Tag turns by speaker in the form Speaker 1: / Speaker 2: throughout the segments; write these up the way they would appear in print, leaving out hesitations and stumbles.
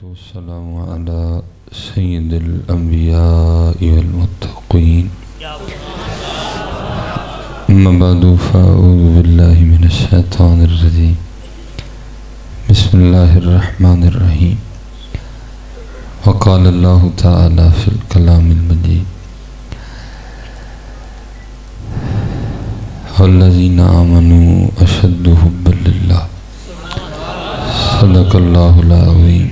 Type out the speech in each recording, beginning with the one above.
Speaker 1: والسلام على سيد الأنبياء والمتقين أما بعد فأعوذ بالله من الشيطان الرجيم بسم الله الرحمن الرحيم وقال الله تعالى في الكلام المجيد والذين آمنوا أشد حبا لله صدق الله العظيم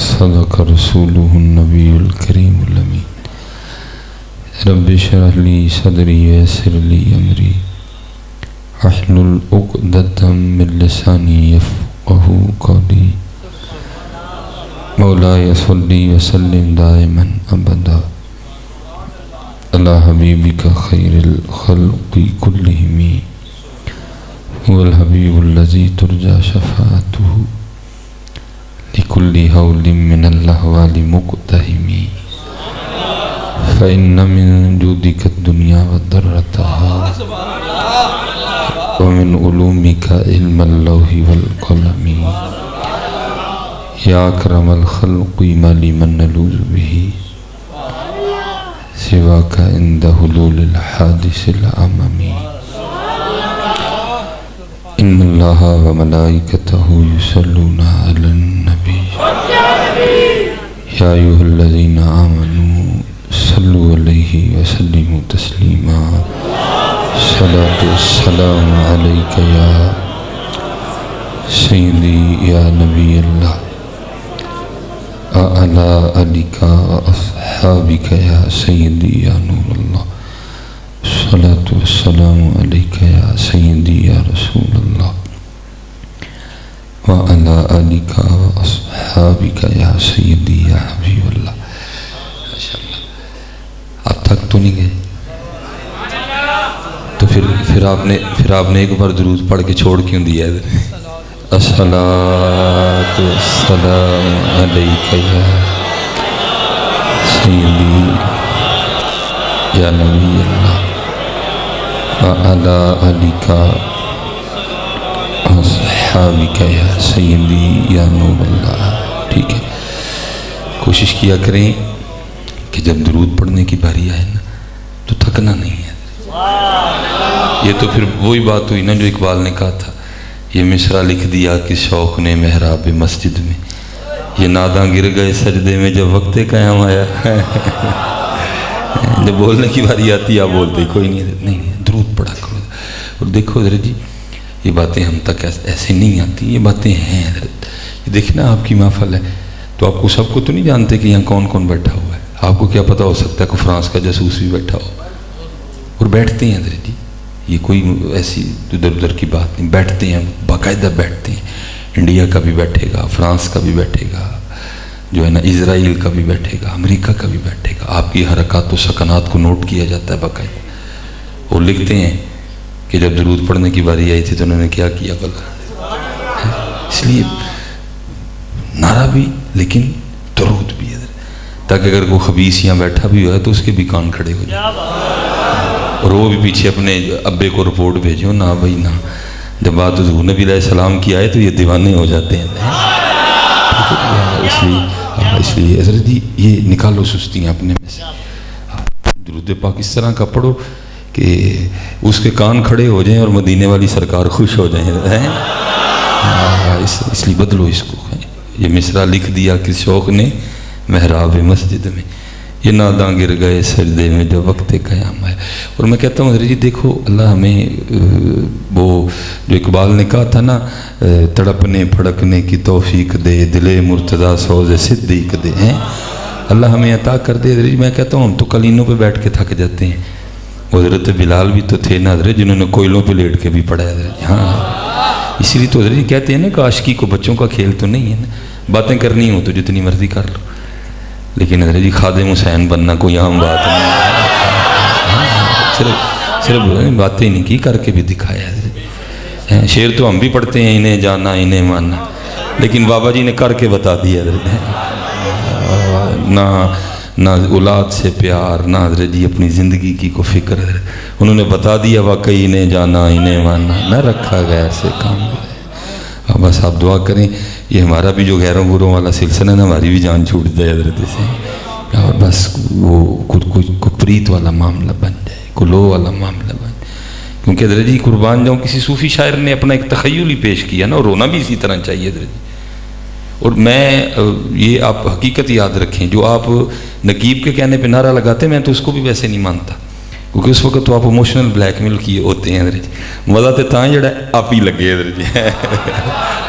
Speaker 1: صدق رسوله النبي الكريم الأمين رب اشرح لي صدري ويسر لي أمري واحلل عقدة من لساني يفقهوا قولي مولاي صل وسلم دائما أبدا على حبيبك خير الخلق كلهم هو الحبيب الذي ترجى شفاعته لكل هول من الأهوال مقتهم فإن من جودك الدنيا وضرتها ومن علومك علم اللوح والقلم يا أكرم الخلق ما لمن نلوذ به سواك عند حلول الحادث الأمامي إن الله وملائكته يصلون على النبي يا أيها الذين آمنوا صلوا عليه وسلموا تسليما صلاة والسلام عليك يا سيدي يا نبي الله وعلى آلك وأصحابك يا سيدي يا نور الله الصلاة والسلام عليك يا سيدي يا رسول الله وعلى آلك وأصحابك يا سيدي يا حبيب الله آپ تک تو نہیں گئے تو پھر آپ نے ایک بار درود پڑھ کے چھوڑ کیوں دیا ہے الصلاة والسلام علیک یا سیدی یا نبی اللہ وعلی آلک واصحابک یا سیدی یا نور اللہ. ٹھیک ہے، کوشش کیا کریں کہ جب درود پڑھنے کی باری آئے نا تو تھکنا نہیں ہے. یہ تو پھر وہی بات ہوئی نا جو اقبال نے کہا تھا، یہ مصرع لکھ دیا کہ شوق نے محراب مسجد میں، یہ ناداں گر گئے سجدے میں جب وقت قیام آیا. جب بولنے کی باری آتی ہے آپ بولتے کوئی نہیں درود پڑھا کرو. اور دیکھو حضرت جی، یہ باتیں ہم تک ایسے نہیں آتی، یہ باتیں ہیں حضرت. یہ دیکھنا آپ کی محفل ہے تو آپ کو سب کو تو نہیں جانتے کہ یہاں کون کون بیٹھا ہوا ہے. آپ کو کیا پتہ ہو سکتا ہے کہ فرانس کا جاسوس بھی بیٹھا ہو. اور بیٹھتے ہیں حضرت جی، یہ کوئی ایسی ادھر ادھر کی بات نہیں، بیٹھتے ہیں باقاعدہ بیٹھتے ہیں. انڈیا کا بھی بیٹھے گا، فرانس کا بھی بیٹھے گا، جو ہے نا اسرائیل کا بھی بیٹھے گا، امریکہ کا بھی بیٹھے گا. آپ کی حرکات و سکنات کو نوٹ کیا جاتا ہے باقاعدہ. وہ لکھتے ہیں کہ جب درود پڑھنے کی باری آئی تھی تو انہوں نے کیا کیا بلا. اس لیے نعرہ بھی لیکن درود بھی ہے، تاکہ اگر کوئی خبیث یہاں بیٹھا بھی ہوا ہے تو اس کے بھی کان کھڑے ہو جائیں. اور وہ بھی پیچھے اپنے ابے کو رپورٹ بھیجو نا بھائی نا، جب بات حضور نبی علیہ السلام کی آئے تو یہ دیوانے ہو جاتے ہیں. اس لیے حضرت جی یہ نکالو سستیاں اپنے میں سے. درود پاک اس طرح کا پڑھو کہ اس کے کان کھڑے ہو جائیں اور مدینے والی سرکار خوش ہو جائیں. اس لیے بدلو اس کو. یہ مصرع لکھ دیا کہ شوق نے محراب مسجد میں، یہ ناداں گر گئے سجدے میں جب وقت قیام آئے. اور میں کہتا ہوں حضرت جی دیکھو، اللہ ہمیں وہ جو اقبال نے کہا تھا نا، تڑپنے پھڑکنے کی توفیق دے، دل مرتضیٰ سوز صدیق دے ہیں، اللہ ہمیں عطا کر دے. حضرت جی میں کہتا ہوں ہم تو قلینوں پہ بیٹھ کے تھک جاتے ہیں. حضرت بلال بھی تو تھے نا حضرت، جنہوں نے کوئلوں پہ لیٹ کے بھی پڑھا ہے حضرت. ہاں اسی لیے تو حضرت جی کہتے ہیں نا کہ عاشقی کو بچوں کا کھیل تو نہیں ہے نا. باتیں کرنی ہو تو جتنی مرضی کر لو، لیکن حضرت جی خادم حسین بننا کوئی عام بات نہیں. صرف باتیں نہیں کی، کر کے بھی دکھایا حضرت. شعر تو ہم بھی پڑھتے ہیں، انہیں جانا انہیں ماننا، لیکن بابا جی نے کر کے بتا دیا حضرت. نہ اولاد سے پیار، نہ حضرت جی اپنی زندگی کی کو فکر. انہوں نے بتا دیا واقعی انہیں جانا انہیں ماننا، نہ رکھا غیر سے کام. بس آپ دعا کریں یہ ہمارا بھی جو غیروں گوروں والا سلسلہ ہے نا، ہماری بھی جان چھوٹ جائے حضرت سے، اور بس وہ کوئی پریت والا معاملہ بن جائے، کوئی لو والا معاملہ بن جائے. کیونکہ حضرت جی قربان جاؤں، کسی صوفی شاعر نے اپنا ایک تخیل ہی پیش کیا نا، اور رونا بھی اسی طرح چاہیے حضرت جی. اور میں یہ آپ حقیقت یاد رکھیں، جو آپ نقیب کے کہنے پہ نعرہ لگاتے میں تو اس کو بھی ویسے نہیں مانتا، کیونکہ اس وقت تو آپ ایموشنل بلیک میل کیے ہوتے ہیں حضرت جی. مزہ تو تاں جڑا آپ ہی لگے حضرت جی.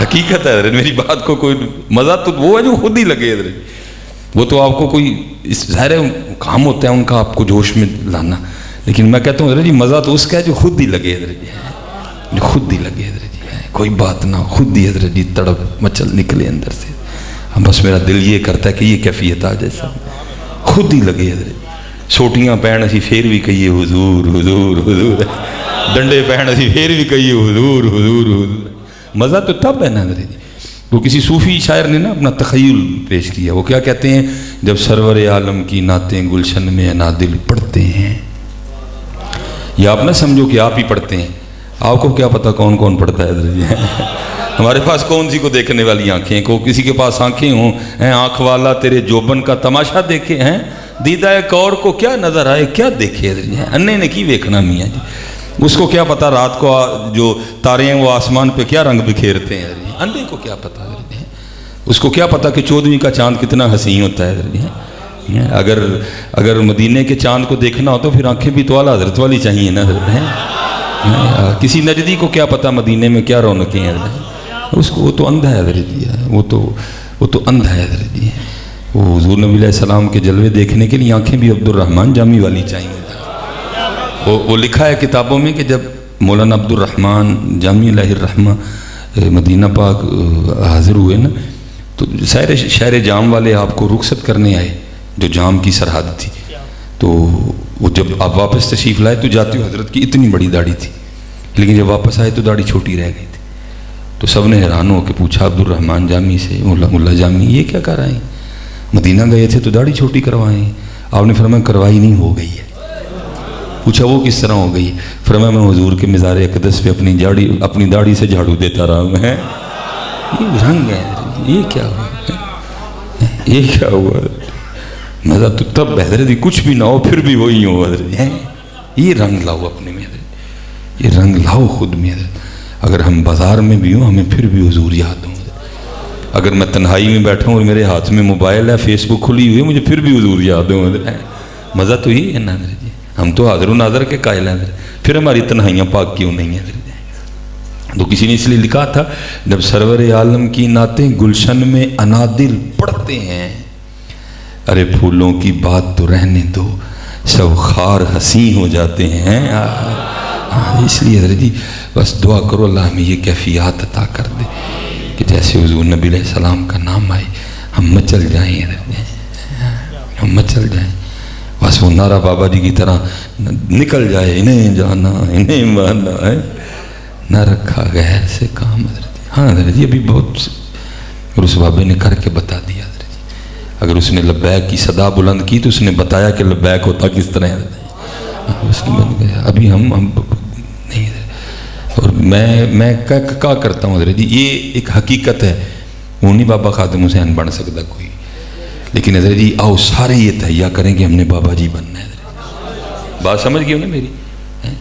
Speaker 1: حقیقت ہے حضرت، میری بات کو کوئی مزہ تو وہ ہے جو خود ہی لگے حضرت جی. وہ تو آپ کو کوئی ظاہر کام ہوتا ہے ان کا آپ کو جوش میں لانا، لیکن میں کہتا ہوں حضرت جی مزہ تو اس کا ہے جو خود ہی لگے حضرت جی، جو خود ہی لگے حضرت جی. کوئی بات نہ، خود ہی حضرت جی تڑپ مچل نکلے اندر سے. بس میرا دل یہ کرتا ہے کہ یہ کیفیت آ جیسا خود ہی لگے حضرت جی. سوٹیاں پہن اسی پھر بھی کہیے حضور حضور حضور، ڈنڈے پہن اسی پھر بھی کہیے حضور حضور حضور. مزہ تو تب ہے نا حضرت جی. وہ کسی صوفی شاعر نے نا اپنا تخیل پیش کیا، وہ کیا کہتے ہیں، جب سرور عالم کی نعتیں گلشن میں انادل پڑھتے ہیں. یا آپ نہ سمجھو کہ آپ ہی پڑھتے ہیں، آپ کو کیا پتہ کون کون پڑھتا ہے حضرت جی. ہمارے پاس کون سی کو دیکھنے والی آنکھیں ہیں، کو کسی کے پاس آنکھیں ہوں، آنکھ والا تیرے جوبن کا تماشا دیکھے ہیں، دیدہ ایک اور کو کیا نظر آئے کیا دیکھے حضرت جی. انہیں نے کی ویکھنا میاں جی، اس کو کیا پتہ رات کو جو تارے ہیں وہ آسمان پہ کیا رنگ بکھیرتے ہیں حضرت جی. اندھے کو کیا پتہ حضرت جی. اس کو کیا پتہ کہ 14ویں کا چاند کتنا حسین ہوتا ہے حضرت جی. اگر مدینے کے چاند کو دیکھنا ہو تو پھر آنکھیں بھی تو اعلیٰ حضرت والی چاہیے نا حضرت جی. کسی نجدی کو کیا پتہ مدینے میں کیا رونقیں ہیں حضرت جی. اس کو وہ تو اندھا ہے حضرت جی، وہ تو اندھا ہے حضرت جی. وہ حضور نبی علیہ السلام کے جلوے دیکھنے کے لیے آنکھیں بھی عبد الرحمن جامی والی چاہیے. وہ لکھا ہے کتابوں میں کہ جب مولانا عبد الرحمن جامی علیہ الرحمہ مدینہ پاک حاضر ہوئے نا، تو شہر جام والے آپ کو رخصت کرنے آئے، جو جام کی سرحد تھی. تو وہ جب آپ واپس تشریف لائے تو جاتے ہو حضرت کی اتنی بڑی داڑھی تھی، لیکن جب واپس آئے تو داڑھی چھوٹی رہ گئی تھی. تو سب نے حیران ہو کے پوچھا عبد الرحمن جامی سے، ملا جامی یہ کیا کر رہے ہیں، مدینہ گئے تھے تو داڑھی چھوٹی کروائیں. آپ نے فرمایا کروائی نہیں، ہو گئی ہے. پوچھا وہ کس طرح ہو گئی؟ فرمایا میں حضور کے مزار اقدس پہ اپنی داڑھی سے جھاڑو دیتا رہا ہوں. یہ رنگ ہے، یہ کیا ہوا، یہ کیا ہوا. مزہ تو تب حضرت جی کچھ بھی نہ ہو پھر بھی وہی ہو حضرت جی. یہ رنگ لاؤ اپنے میں حضرت، یہ رنگ لاؤ خود میں حضرت. اگر ہم بازار میں بھی ہوں ہمیں پھر بھی حضور یاد ہوں. اگر میں تنہائی میں بیٹھا ہوں اور میرے ہاتھ میں موبائل ہے، فیس بک کھلی ہوئی ہے، مجھے پھر بھی حضور یاد ہوں حضرت. مزہ تو یہی ہے نا حضرت جی. ہم تو حاضر و ناظر کے قائل ہیں حضرت، پھر ہماری تنہائیاں پاک کیوں نہیں ہیں حضرت. تو کسی نے اس لیے لکھا تھا، جب سرور عالم کی نعتیں گلشن میں انادل پڑھتے ہیں، ارے پھولوں کی بات تو رہنے دو، سب خار حسین ہو جاتے ہیں. اس لیے حضرت جی بس دعا کرو اللہ ہمیں یہ کیفیات عطا کر دے کہ جیسے حضور نبی علیہ السلام کا نام آئے ہم مچل جائیں حضرت جی، ہم مچل جائیں. بس وہ نعرہ بابا جی کی طرح نکل جائے، انہیں جانا انہیں ماننا ہے، نہ رکھا غیر سے کام حضرت جی. ہاں حضرت جی ابھی بہت، اور اس بابے نے کر کے بتا دیا حضرت جی. اگر اس نے لبیک کی صدا بلند کی تو اس نے بتایا کہ لبیک ہوتا کس طرح ہے حضرت جی. اس نے بن گیا. ابھی ہم نہیں حضرت. اور میں کیا کرتا ہوں حضرت جی، یہ ایک حقیقت ہے، وہ نہیں بابا خادم حسین بن سکتا کوئی، لیکن حضرت جی آؤ سارے یہ تہیا کریں کہ ہم نے بابا جی بننا ہے حضرت. بات سمجھ گئے ہو نا میری؟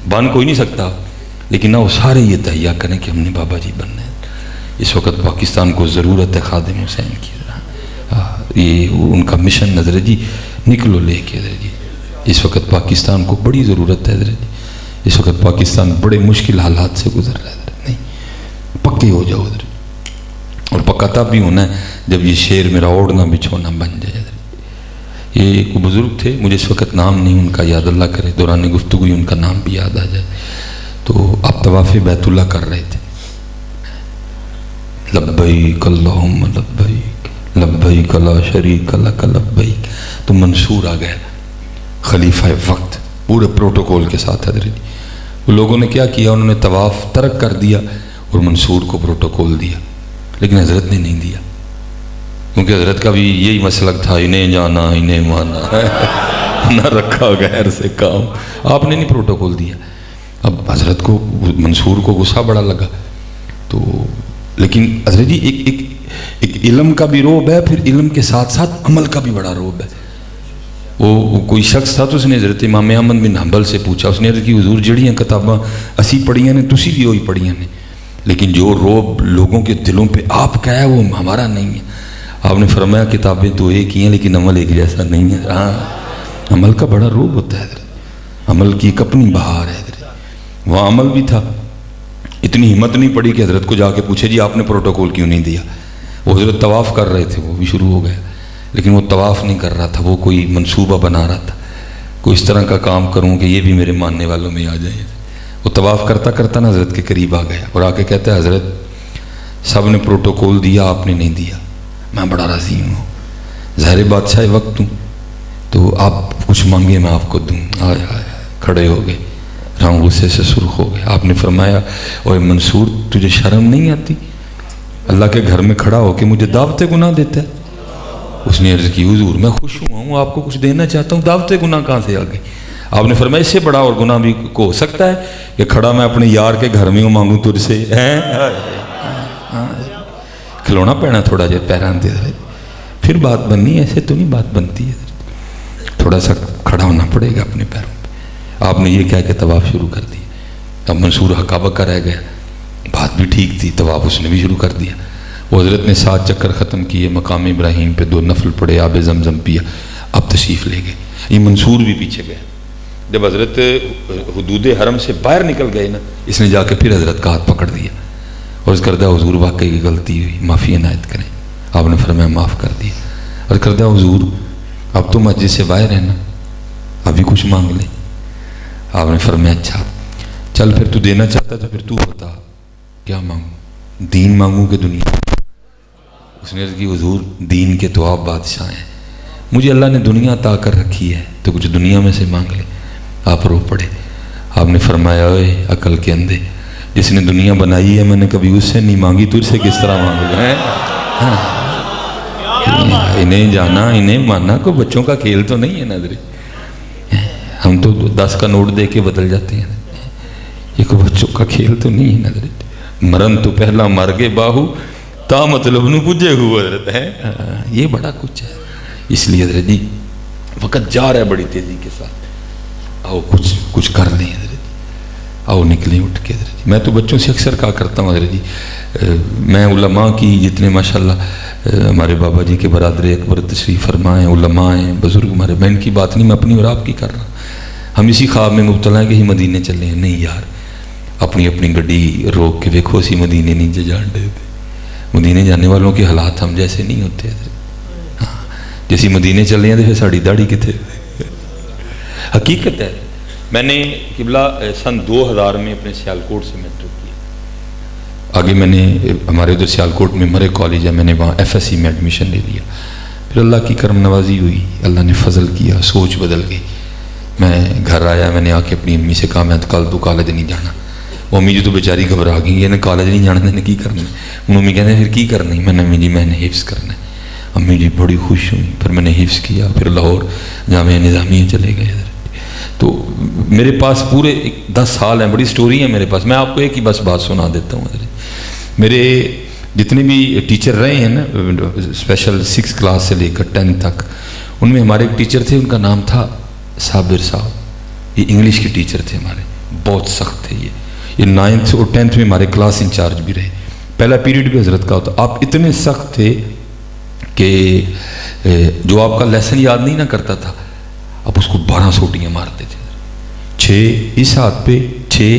Speaker 1: بن کوئی نہیں سکتا، لیکن آؤ سارے یہ تہیا کریں کہ ہم نے بابا جی بننا ہے. اس وقت پاکستان کو ضرورت ہے خادم حسین کی. یہ ان کا مشن حضرت جی نکلو لے کے حضرت جی. اس وقت پاکستان کو بڑی ضرورت ہے حضرت جی. اس وقت پاکستان بڑے مشکل حالات سے گزر رہا ہے حضرت. نہیں پکے ہو جاؤ حضرت. اور پکا تب بھی ہونا ہے جب یہ شعر میرا اوڑھنا بچھونا بن جائے حضرت. یہ ایک بزرگ تھے، مجھے اس وقت نام نہیں ان کا یاد، اللہ کرے دوران گفتگو ان کا نام بھی یاد آ جائے. تو آپ طواف بیت اللہ کر رہے تھے. لبیک اللہم لبیک لبیک لا شریک لک لبیک. تو منصور آ گیا خلیفہ وقت پورے پروٹوکول کے ساتھ حضرت. وہ لوگوں نے کیا کیا، انہوں نے طواف ترک کر دیا اور منصور کو پروٹوکول دیا، لیکن حضرت نے نہیں دیا، کیونکہ حضرت کا بھی یہی مسلک تھا، انہیں جانا انہیں ماننا، نہ رکھا غیر سے کام. آپ نے نہیں پروٹوکول دیا. اب حضرت کو منصور کو غصہ بڑا لگا. تو لیکن حضرت جی ایک علم کا بھی روب ہے، پھر علم کے ساتھ ساتھ عمل کا بھی بڑا روب ہے۔ وہ کوئی شخص تھا تو اس نے حضرت امام احمد بن حنبل سے پوچھا، اس نے عرض کی حضور جڑیاں کتاباں اسی پڑھیاں نے تسی بھی وہی پڑھیاں نے، لیکن جو روب لوگوں کے دلوں پہ آپ کا ہے وہ ہمارا نہیں ہے۔ آپ نے فرمایا کتابیں تو ایک ہی ہیں لیکن عمل ایک جیسا نہیں ہے۔ ہاں عمل کا بڑا روب ہوتا ہے حضرت، عمل کی ایک اپنی بہار ہے حضرت۔ وہاں عمل بھی تھا، اتنی ہمت نہیں پڑی کہ حضرت کو جا کے پوچھے جی آپ نے پروٹوکول کیوں نہیں دیا۔ وہ حضرت طواف کر رہے تھے، وہ بھی شروع ہو گیا، لیکن وہ طواف نہیں کر رہا تھا، وہ کوئی منصوبہ بنا رہا تھا، کوئی اس طرح کا کام کروں کہ یہ بھی میرے ماننے والوں میں آ جائے۔ وہ طواف کرتا کرتا نا حضرت کے قریب آ گیا اور آ کے کہتا ہے حضرت سب نے پروٹوکول دیا، آپ نے نہیں دیا، میں بڑا راضی ہوں، ظاہر بادشاہ وقت ہوں تو آپ کچھ مانگے میں آپ کو دوں۔ آئے آئے کھڑے ہو گئے، رنگ غصے سے سرخ ہو گئے۔ آپ نے فرمایا اوے منصور تجھے شرم نہیں آتی اللہ کے گھر میں کھڑا ہو کے مجھے دعوت گناہ دیتا ہے؟ اس نے عرض کی حضور میں خوش ہوں، آپ کو کچھ دینا چاہتا ہوں، دعوت گناہ کہاں سے آ گئی؟ آپ نے فرمایا اس سے بڑا اور گناہ بھی کو ہو سکتا ہے کہ کھڑا میں اپنے یار کے گھر میں مانگوں تجھ سے؟ کھلونا پہنا تھوڑا جہا پیران دے رہے، پھر بات بننی، ایسے تو نہیں بات بنتی ہے، تھوڑا سا کھڑا ہونا پڑے گا اپنے پیروں پہ۔ آپ نے یہ کہہ کے طواف شروع کر دیا۔ اب منصور حقا بکا رہ گیا، بات بھی ٹھیک تھی، طواف اس نے بھی شروع کر دیا۔ وہ حضرت نے 7 چکر ختم کیے، مقام ابراہیم پہ 2 نفل پڑے، آب زمزم پیا، اب تشریف لے گئے۔ یہ منصور بھی پیچھے گئے۔ جب حضرت حدود حرم سے باہر نکل گئے نا، اس نے جا کے پھر حضرت کا ہاتھ پکڑ دیا اور اس کردہ حضور واقعی کی غلطی ہوئی، معافی عنایت کریں۔ آپ نے فرمایا معاف کر دیا، اور کردہ حضور اب تو مسجد سے باہر ہے نا، ابھی کچھ مانگ لیں۔ آپ نے فرمایا اچھا چل پھر تو دینا چاہتا تو پھر تو بتا کیا مانگوں، دین مانگوں کہ دنیا؟ اس نے عرض کی حضور دین کے تو آپ بادشاہ ہیں، مجھے اللہ نے دنیا عطا کر رکھی ہے تو کچھ دنیا میں سے مانگ لے۔ آپ رو پڑے۔ آپ نے فرمایا اے عقل کے اندھے، جس نے دنیا بنائی ہے میں نے کبھی اس سے نہیں مانگی، تجھ سے کس طرح مانگوں گا؟ انہیں جانا انہیں ماننا کوئی بچوں کا کھیل تو نہیں ہے نظر، ہم تو 10 کا نوٹ دے کے بدل جاتے ہیں، یہ کوئی بچوں کا کھیل تو نہیں ہے نظر۔ مرن تو پہلا مر گے باہو تا مطلب نو پجے ہوئے حضرت ہے، یہ بڑا کچھ ہے۔ اس لیے حضرت جی وقت جا رہا ہے بڑی تیزی کے ساتھ، آؤ کچھ کر لیں حضرت، آؤ نکلیں اٹھ کے حضرت جی۔ میں تو بچوں سے اکثر کہا کرتا ہوں حضرت جی، میں علماء کی جتنے ماشاءاللہ ہمارے بابا جی کے برادر اکبر تشریف فرما ہیں، علماء ہیں، بزرگ ہمارے، میں ان کی بات نہیں، میں اپنی اور آپ کی کر رہا ہوں۔ ہم اسی خواب میں مبتلا ہیں کہ ہی مدینے چلے ہیں، نہیں یار، اپنی گڈی روک کے دیکھو اسی مدینے نہیں جان دے تھے۔ مدینے جانے والوں کے حالات ہم جیسے نہیں ہوتے حضرت، ہاں جیسی مدینے چل رہے ہیں تو پھر ساڑی داڑھی کتنے۔ حقیقت ہے، میں نے قبلہ سن 2000 میں اپنے سیالکوٹ سے میٹرک کیا، آگے میں نے ہمارے ادھر سیالکوٹ میں مرے کالج ہے، میں نے وہاں FSC میں ایڈمیشن لے لیا، پھر اللہ کی کرم نوازی ہوئی، اللہ نے فضل کیا، سوچ بدل گئی۔ میں گھر آیا، میں نے آ کے اپنی امی سے کہا میں کل تو کالج نہیں جانا۔ وہ امی جی تو بیچاری گھبرا گئی، یہ نے کالج نہیں جانا، نے کی کرنا؟ انہوں امی کہتے ہیں پھر کی کرنا؟ میں نے امی جی میں نے حفظ کرنا ہے۔ امی جی بڑی خوش ہوئی، پھر میں نے حفظ کیا، پھر لاہور جامعہ نظامیہ چلے گئے حضرت۔ تو میرے پاس پورے 10 سال ہیں، بڑی سٹوری ہے میرے پاس، میں آپ کو ایک ہی بس بات سنا دیتا ہوں حضرت۔ میرے جتنے بھی ٹیچر رہے ہیں نا اسپیشل 6 کلاس سے لے کر 10 تک، ان میں ہمارے ایک ٹیچر تھے، ان کا نام تھا صابر صاحب، یہ انگلش کے ٹیچر تھے ہمارے، بہت سخت تھے یہ 9th اور 10th میں ہمارے کلاس انچارج بھی رہے، پہلا پیریڈ بھی حضرت کا ہوتا۔ آپ اتنے سخت تھے کہ جو آپ کا لیسن یاد نہیں نہ کرتا تھا آپ اس کو 12 سوٹیاں مارتے تھے، 6 اس ہاتھ پہ 6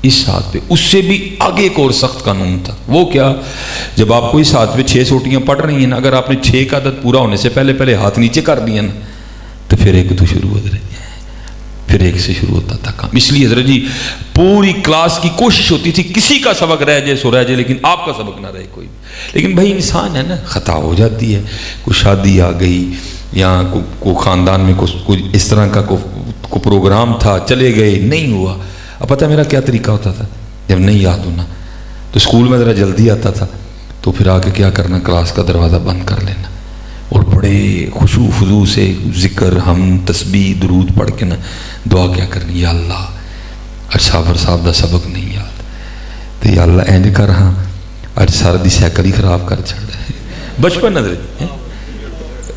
Speaker 1: اس ہاتھ پہ۔ اس سے بھی آگے ایک اور سخت قانون تھا، وہ کیا؟ جب آپ کو اس ہاتھ پہ 6 سوٹیاں پڑ رہی ہیں نا، اگر آپ نے 6 کا عدد پورا ہونے سے پہلے ہاتھ نیچے کر دیا نا تو پھر ایک تو شروع ہو رہی ہے، پھر ایک سے شروع ہوتا تھا کام۔ اس لیے حضرت جی پوری کلاس کی کوشش ہوتی تھی کسی کا سبق رہ جائے سو رہ جائے، لیکن آپ کا سبق نہ رہے کوئی بھی۔ لیکن بھائی انسان ہے نا، خطا ہو جاتی ہے، کوئی شادی آ گئی یا کوئی خاندان میں کوئی اس طرح کا کوئی پروگرام تھا، چلے گئے نہیں ہوا۔ اب پتہ میرا کیا طریقہ ہوتا تھا، جب نہیں یاد ہونا تو اسکول میں ذرا جلدی آتا تھا تو پھر آ کے کیا کرنا، کلاس کا دروازہ بند کر لینا اور بڑے خشوع خضوع سے ذکر ہم تسبیح درود پڑھ کے نا دعا کیا کرنی، یا اللہ اج صابر صاحب دا سبق نہیں یاد تو یا اللہ اینج کر ہاں اج سر دی سائیکل ہی خراب کر چھڑ بچپن حضرت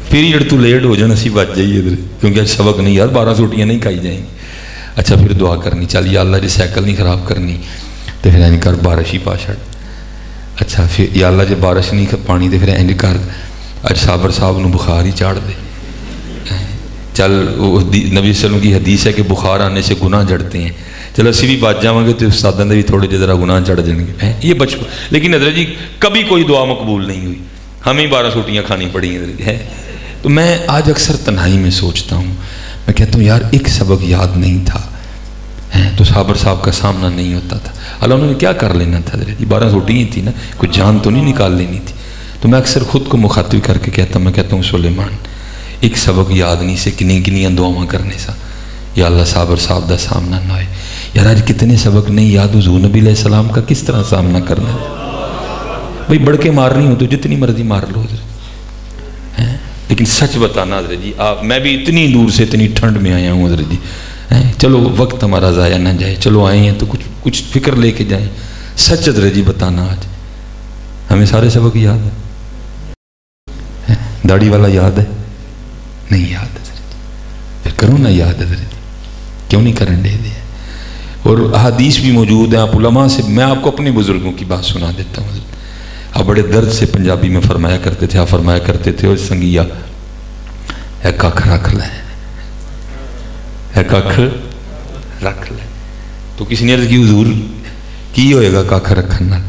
Speaker 1: پیریڈ تو لیٹ ہو جانا سی بچ جائیے ادھر کیونکہ آج سبق نہیں یار 12 سوٹیاں نہیں کھائی جائیں گی. اچھا پھر دعا کرنی چل یا اللہ جی سائیکل نہیں خراب کرنی تو پھر اینج کر بارش ہی پا چھڑ. اچھا پھر یا اللہ جی بارش نہیں پانی تو پھر اینج کر اج صابر صاحب نو بخار ہی چاڑ دے. چل نبی صلی اللہ علیہ وسلم کی حدیث ہے کہ بخار آنے سے گناہ جڑتے ہیں. چلو اسی بھی بات جاؤں گے تو استادوں نے بھی تھوڑے ذرا گناہ چڑھ جائیں گے. یہ بچپن لیکن حضرت جی کبھی کوئی دعا مقبول نہیں ہوئی, ہمیں 12 سوٹیاں کھانی پڑی ہیں. تو میں آج اکثر تنہائی میں سوچتا ہوں, میں کہتا ہوں یار ایک سبق یاد نہیں تھا تو صابر صاحب کا سامنا نہیں ہوتا تھا. اللہ انہوں نے کیا کر لینا تھا حضرت جی, 12 سوٹیاں تھی نا, کوئی جان تو نہیں نکال لینی تھی. تو میں اکثر خود کو مخاطب کر کے کہتا ہوں, میں کہتا ہوں سلیمان ایک سبق یاد نہیں سے کنیاں دعاواں کرنے سا یا اللہ صابر صاحب دا سامنا نہ ہوئے. یار آج کتنے سبق نہیں یاد حضور نبی علیہ السلام کا کس طرح سامنا کرنا ہے. بھئی بڑھ کے مارنی ہو تو جتنی مرضی مار لو حضرت, لیکن سچ بتانا حضرت جی میں بھی اتنی دور سے اتنی ٹھنڈ میں آیا ہوں حضرت جی. چلو وقت ہمارا ضائع نہ جائے, چلو آئے ہیں تو کچھ فکر لے کے جائیں. سچ حضرت جی بتانا آج ہمیں سارے سبق یاد ہے, داڑھی والا یاد ہے نہیں یاد حضرت, پھر کرو نا یاد حضرت, کیوں نہیں کرن دے دے. اور حدیث بھی موجود ہیں, آپ علماء سے میں آپ کو اپنے بزرگوں کی بات سنا دیتا ہوں حضرت. آپ بڑے درد سے پنجابی میں فرمایا کرتے تھے, آپ فرمایا کرتے تھے اور سنگیا اے ککھ رکھ لے, اے ککھ رکھ لے. تو کسی نے عرض کی حضور کی ہوئے گا ککھ رکھن نال؟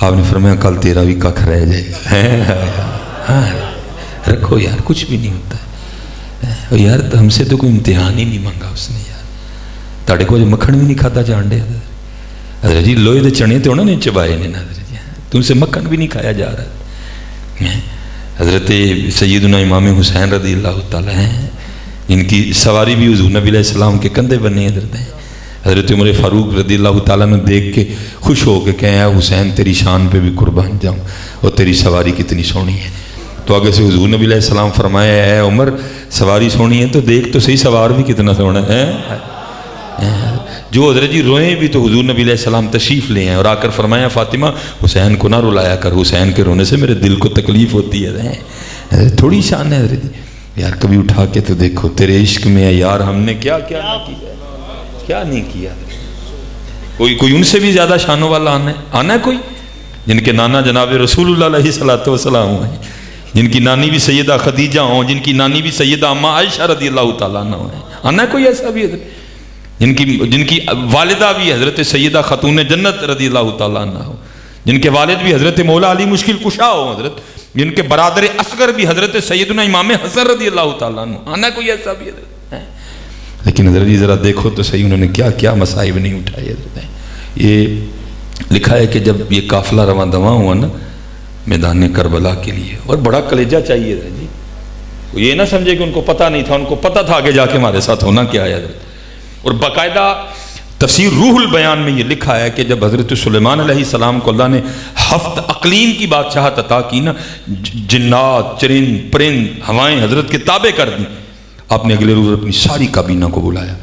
Speaker 1: آپ نے فرمایا کل تیرا بھی ککھ رہ جائے گا. رکھو یار کچھ بھی نہیں ہوتا ہے یار, ہم سے تو کوئی امتحان ہی نہیں مانگا اس نے یار. تاڑے کو جو مکھن بھی نہیں کھاتا جان دے حضرت جی, لوہے دے چنے تو انہوں نے چبائے نے حضرت جی, تم سے مکھن بھی نہیں کھایا جا رہا. حضرت سیدنا امام حسین رضی اللہ تعالیٰ ہیں جن کی سواری بھی حضور نبی علیہ السلام کے کندھے بنے حضرت ہیں. حضرت عمر فاروق رضی اللہ تعالیٰ نے دیکھ کے خوش ہو کے کہیں اے حسین تیری شان پہ بھی قربان جاؤں اور تیری سواری کتنی سونی ہے. تو آگے سے حضور نبی علیہ السلام فرمایا اے عمر سواری سونی ہے تو دیکھ تو صحیح سوار بھی کتنا سونا ہے. جو حضرت جی روئیں بھی تو حضور نبی علیہ السلام تشریف لے ہیں اور آ کر فرمایا فاطمہ حسین کو نہ رلایا کر, حسین کے رونے سے میرے دل کو تکلیف ہوتی ہے. حضرت تھوڑی شان ہے حضرت جی, یار کبھی اٹھا کے تو دیکھو تیرے عشق میں ہے یار ہم نے کیا کیا نہ کیا, کیا نہیں کیا. کوئی ان سے بھی زیادہ شانوں والا آنا ہے کوئی, جن کے نانا جناب رسول اللہ علیہ السلام ہیں, جن کی نانی بھی سیدہ خدیجہ ہوں, جن کی نانی بھی سیدہ اما عائشہ رضی اللہ تعالیٰ عنہ ہیں. آنا ہے کوئی ایسا بھی حضرت جن کی والدہ بھی حضرت سیدہ خاتون جنت رضی اللہ تعالیٰ عنہ ہو, جن کے والد بھی حضرت مولا علی مشکل کشا ہو حضرت, جن کے برادر اصغر بھی حضرت سیدنا امام حسن رضی اللہ تعالیٰ عنہ. آنا کوئی ایسا بھی حضرت. لیکن حضرت جی ذرا دیکھو تو صحیح انہوں نے کیا کیا مصائب نہیں اٹھائے حضرت. یہ لکھا ہے کہ جب یہ قافلہ رواں دواں ہوا نا میدان کربلا کے لیے, اور بڑا کلیجہ چاہیے حضرت جی, یہ نہ سمجھے کہ ان کو پتہ نہیں تھا, ان کو پتہ تھا آگے جا کے ہمارے ساتھ ہونا کیا ہے حضرت. اور باقاعدہ تفسیر روح البیان میں یہ لکھا ہے کہ جب حضرت سلیمان علیہ السلام کو اللہ نے 7 اقلیم کی بادشاہت عطا کی نا, جنات چرند پرند ہوائیں حضرت کے تابع کر دیں, آپ نے اگلے روز اپنی ساری کابینہ کو بلایا.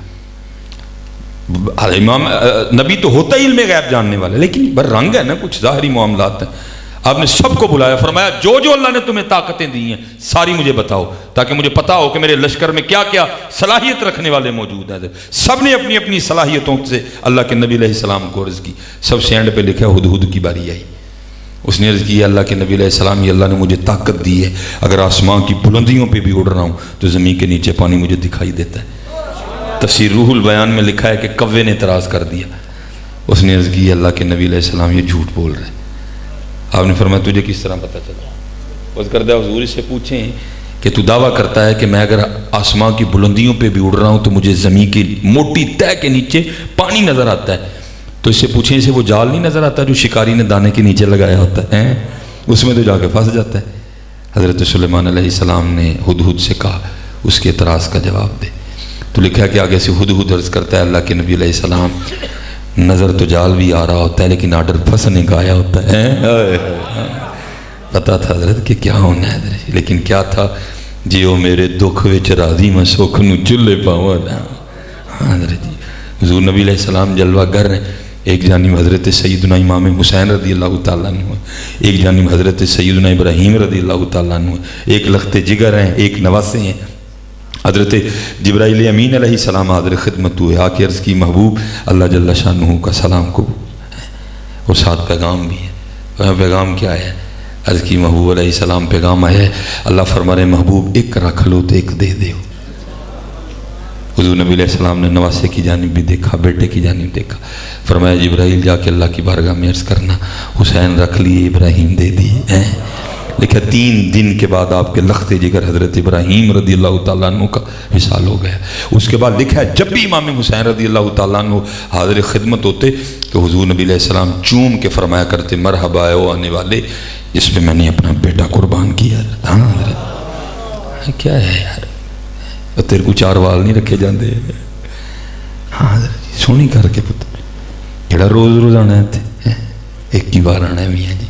Speaker 1: امام نبی تو ہوتا ہی علم غیب جاننے والا, لیکن بر رنگ ہے نا کچھ ظاہری معاملات ہیں. آپ نے سب کو بلایا, فرمایا جو اللہ نے تمہیں طاقتیں دی ہیں ساری مجھے بتاؤ تاکہ مجھے پتا ہو کہ میرے لشکر میں کیا کیا صلاحیت رکھنے والے موجود ہیں. سب نے اپنی اپنی صلاحیتوں سے اللہ کے نبی علیہ السلام کو عرض کی. سب سے اینڈ پہ لکھا ہدہد کی باری آئی, اس نے عرض کی اللہ کے نبی علیہ السلام, یہ اللہ نے مجھے طاقت دی ہے, اگر آسمان کی بلندیوں پہ بھی اڑ رہا ہوں تو زمین کے نیچے پانی مجھے دکھائی دیتا ہے. تفسیر روح البیان میں لکھا ہے کہ کوے نے اعتراض کر دیا, اس نے عرض کی اللہ کے نبی علیہ السلام یہ جھوٹ بول رہے ہیں. آپ نے فرمایا تجھے کس طرح پتہ چلا؟ اس کردہ حضور سے پوچھیں کہ تو دعویٰ کرتا ہے کہ میں اگر آسمان کی بلندیوں پہ بھی اڑ رہا ہوں تو مجھے زمین کی موٹی تہ کے نیچے پانی نظر آتا ہے, تو اس سے پوچھیں اسے وہ جال نہیں نظر آتا جو شکاری نے دانے کے نیچے لگایا ہوتا ہے, اس میں تو جا کے پھنس جاتا ہے. حضرت سلیمان علیہ السلام نے ہدہد سے کہا اس کے اعتراض کا جواب دے. تو لکھا کہ آگے سے ہدہد عرض کرتا ہے اللہ کے نبی علیہ السلام, نظر تو جال بھی آ رہا ہوتا ہے لیکن آرڈر پھنسنے کا آیا ہوتا ہے. پتا تھا حضرت کہ کیا ہونا ہے حضرت, لیکن کیا تھا جیو میرے دکھ وچ راضی میں سکھ نو چلے پاواں. حضرت جی حضور نبی علیہ السلام جلوہ گر ہیں, ایک جانب حضرت سیدنا امام حسین رضی اللہ تعالیٰ عنہ، ایک جانب حضرت سیدنا ابراہیم رضی اللہ تعالیٰ عنہ، ایک لخت جگر ہیں، ایک نواسے ہیں۔ حضرت جبرائیل امین علیہ السلام حاضر خدمت ہوئے، آ کے عرض کی محبوب اللہ جل شانہ کا سلام کو، اور ساتھ پیغام بھی ہے۔ پیغام کیا ہے؟ عرض کی محبوب علیہ السلام پیغام آیا ہے، اللہ فرما رہے محبوب ایک رکھ لو تو ایک دے دے۔ حضور نبی علیہ السلام نے نواسے کی جانب بھی دیکھا، بیٹے کی جانب دیکھا، فرمایا جبرائیل جا کے اللہ کی بارگاہ میں عرض کرنا حسین رکھ لیے، ابراہیم دے دیے۔ لکھا 3 دن کے بعد آپ کے لخت جگر حضرت ابراہیم رضی اللہ تعالیٰ عنہ کا وصال ہو گیا۔ اس کے بعد لکھا ہے جب بھی امام حسین رضی اللہ تعالیٰ عنہ حاضر خدمت ہوتے تو حضور نبی علیہ السلام چوم کے فرمایا کرتے مرحبا اے آنے والے جس پہ میں نے اپنا بیٹا قربان کیا۔ ہاں حضرت کیا ہے یار، تیرے کو 4 وال نہیں رکھے جاندے۔ ہاں حضرت سونی کر کے پتر جڑا روز روز آنا ہے، ایک ہی بار آنا ہے میاں جی،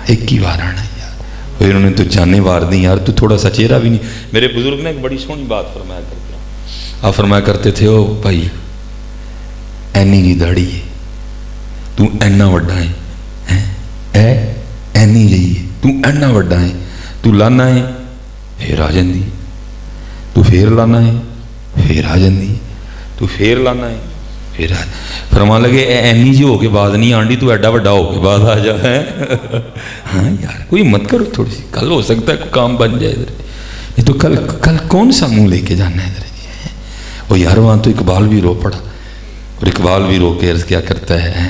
Speaker 1: ایک ہی بار آنا ہے یار۔ انہوں نے تو جانے وار دی یار، تو تھوڑا سا چہرہ بھی نہیں۔ میرے بزرگ نے ایک بڑی سونی بات فرمایا کرتے ہیں، آپ فرمایا کرتے تھے او بھائی اینی جی داڑھی ہے تو اینا وڈا ہے، اینی جی ہے تو اینا وڈا ہے، تو لانا ہے پھر آ جاندی، تو پھر لانا ہے پھر آ جاندی، تو پھر لانا ہے پھر آ۔ فرما لگے اینی جی ہو کے بعد نہیں آنڈی، تو ایڈا وڈا ہو کے بعد آ جا ہے۔ ہاں یار کوئی مت کرو، تھوڑی سی کل ہو سکتا ہے کوئی کام بن جائے ادھر، یہ تو کل کون سا منہ لے کے جانا ہے ادھر جی۔ وہ یار وہاں تو اقبال بھی رو پڑا، اور اقبال بھی رو کے عرض کیا کرتا ہے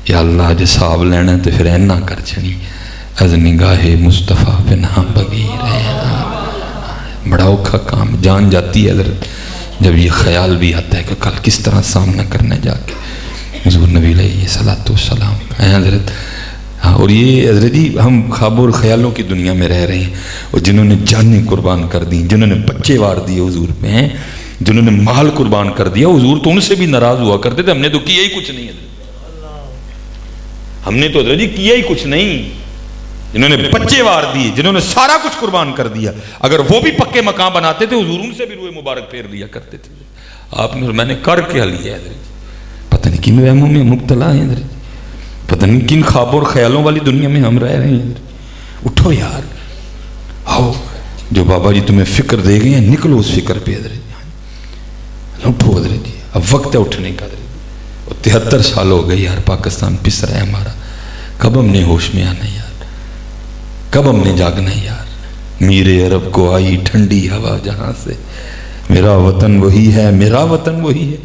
Speaker 1: یا اللہ جے صاحب لینا ہے تو پھر اینا کر چھنی از نگاہ مصطفیٰ بنا بغیر ہے۔ بڑا اوکھا کام، جان جاتی ہے حضرت جب یہ خیال بھی آتا ہے کہ کل کس طرح سامنا کرنے جا کے حضور نبی علیہ صلاۃ والسلام کا حضرت۔ اور یہ حضرت جی ہم خوابوں اور خیالوں کی دنیا میں رہ رہے ہیں، اور جنہوں نے جانیں قربان کر دی، جنہوں نے بچے وار دیے حضور پہ ہیں، جنہوں نے مال قربان کر دیا، حضور تو ان سے بھی ناراض ہوا کرتے تھے، ہم نے تو کیا ہی کچھ نہیں حضرت، ہم نے تو حضرت جی کیا ہی کچھ نہیں۔ جنہوں نے بچے وار دیے، جنہوں نے سارا کچھ قربان کر دیا، اگر وہ بھی پکے مقام بناتے تھے حضور ان سے بھی روئے مبارک پھیر لیا کرتے تھے۔ آپ نے میں نے کر کے لیا ہے حضرت، پتہ نہیں کن وہموں میں مبتلا ہیں حضرت، پتہ نہیں کن خوابوں اور خیالوں والی دنیا میں ہم رہ رہے ہیں حضرت۔ اٹھو یار، آؤ جو بابا جی تمہیں فکر دے گئے ہیں نکلو اس فکر پہ حضرت، اٹھو حضرت جی اب وقت ہے اٹھنے کا حضرت۔ 73 سال ہو گئے یار، پاکستان پس رہا ہے ہمارا، کب ہم نے ہوش میں آنا یار، کب ہم نے جاگنا یار۔ میرے عرب کو آئی ٹھنڈی ہوا جہاں سے، میرا وطن وہی ہے، میرا وطن وہی ہے۔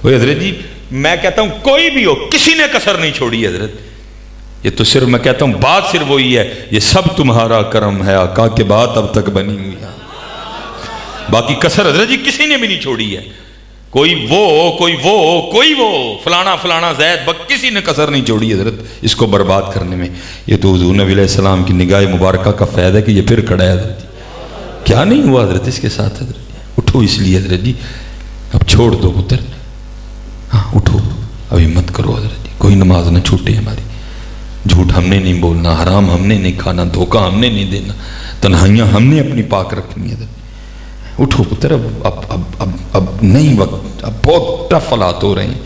Speaker 1: وہ حضرت جی میں کہتا ہوں کوئی بھی ہو کسی نے کسر نہیں چھوڑی حضرت، یہ تو صرف میں کہتا ہوں بات صرف وہی ہے، یہ سب تمہارا کرم ہے آقا کے بات اب تک بنی ہوئی ہے، باقی کسر حضرت جی کسی نے بھی نہیں چھوڑی ہے، کوئی وہ فلانا زید بک کسی نے کسر نہیں چھوڑی حضرت اس کو برباد کرنے میں۔ یہ تو حضور نبی علیہ السلام کی نگاہ مبارکہ کا فیض ہے کہ یہ پھر کھڑا ہے حضرت جی، کیا نہیں ہوا حضرت اس کے ساتھ حضرت جی۔ اٹھو اس لیے حضرت جی اب چھوڑ دو پتر، ہاں اٹھو اب ہمت کرو حضرت جی، کوئی نماز نہ چھوٹے ہماری، جھوٹ ہم نے نہیں بولنا، حرام ہم نے نہیں کھانا، دھوکہ ہم نے نہیں دینا، تنہائیاں ہم نے اپنی پاک رکھنی حضرت۔ اٹھو پتر اب نہیں وقت، اب بہت ٹف حالات ہو رہے ہیں،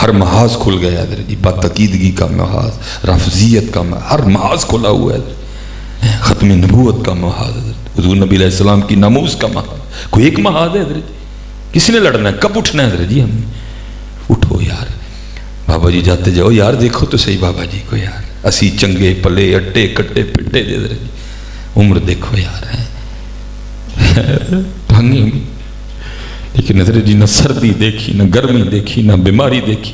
Speaker 1: ہر محاذ کھل گیا حضرت جی، بدعقیدگی کا محاذ، رافضیت کا محاذ، ہر محاذ کھلا ہوا ہے، ختم نبوت کا محاذ حضرت، حضور نبی علیہ السلام کی ناموس کا محاذ، کوئی ایک محاذ ہے حضرت جی، کس نے لڑنا ہے، کب اٹھنا ہے حضرت جی ہم نے؟ اٹھو یار، بابا جی جاتے جاؤ یار، دیکھو تو صحیح بابا جی کو یار، اسی چنگے پلے اٹے کٹے پٹے دے حضرت جی، عمر دیکھو یار ہے لیکن حضرت جی نہ سردی دیکھی، نہ گرمی دیکھی، نہ بیماری دیکھی،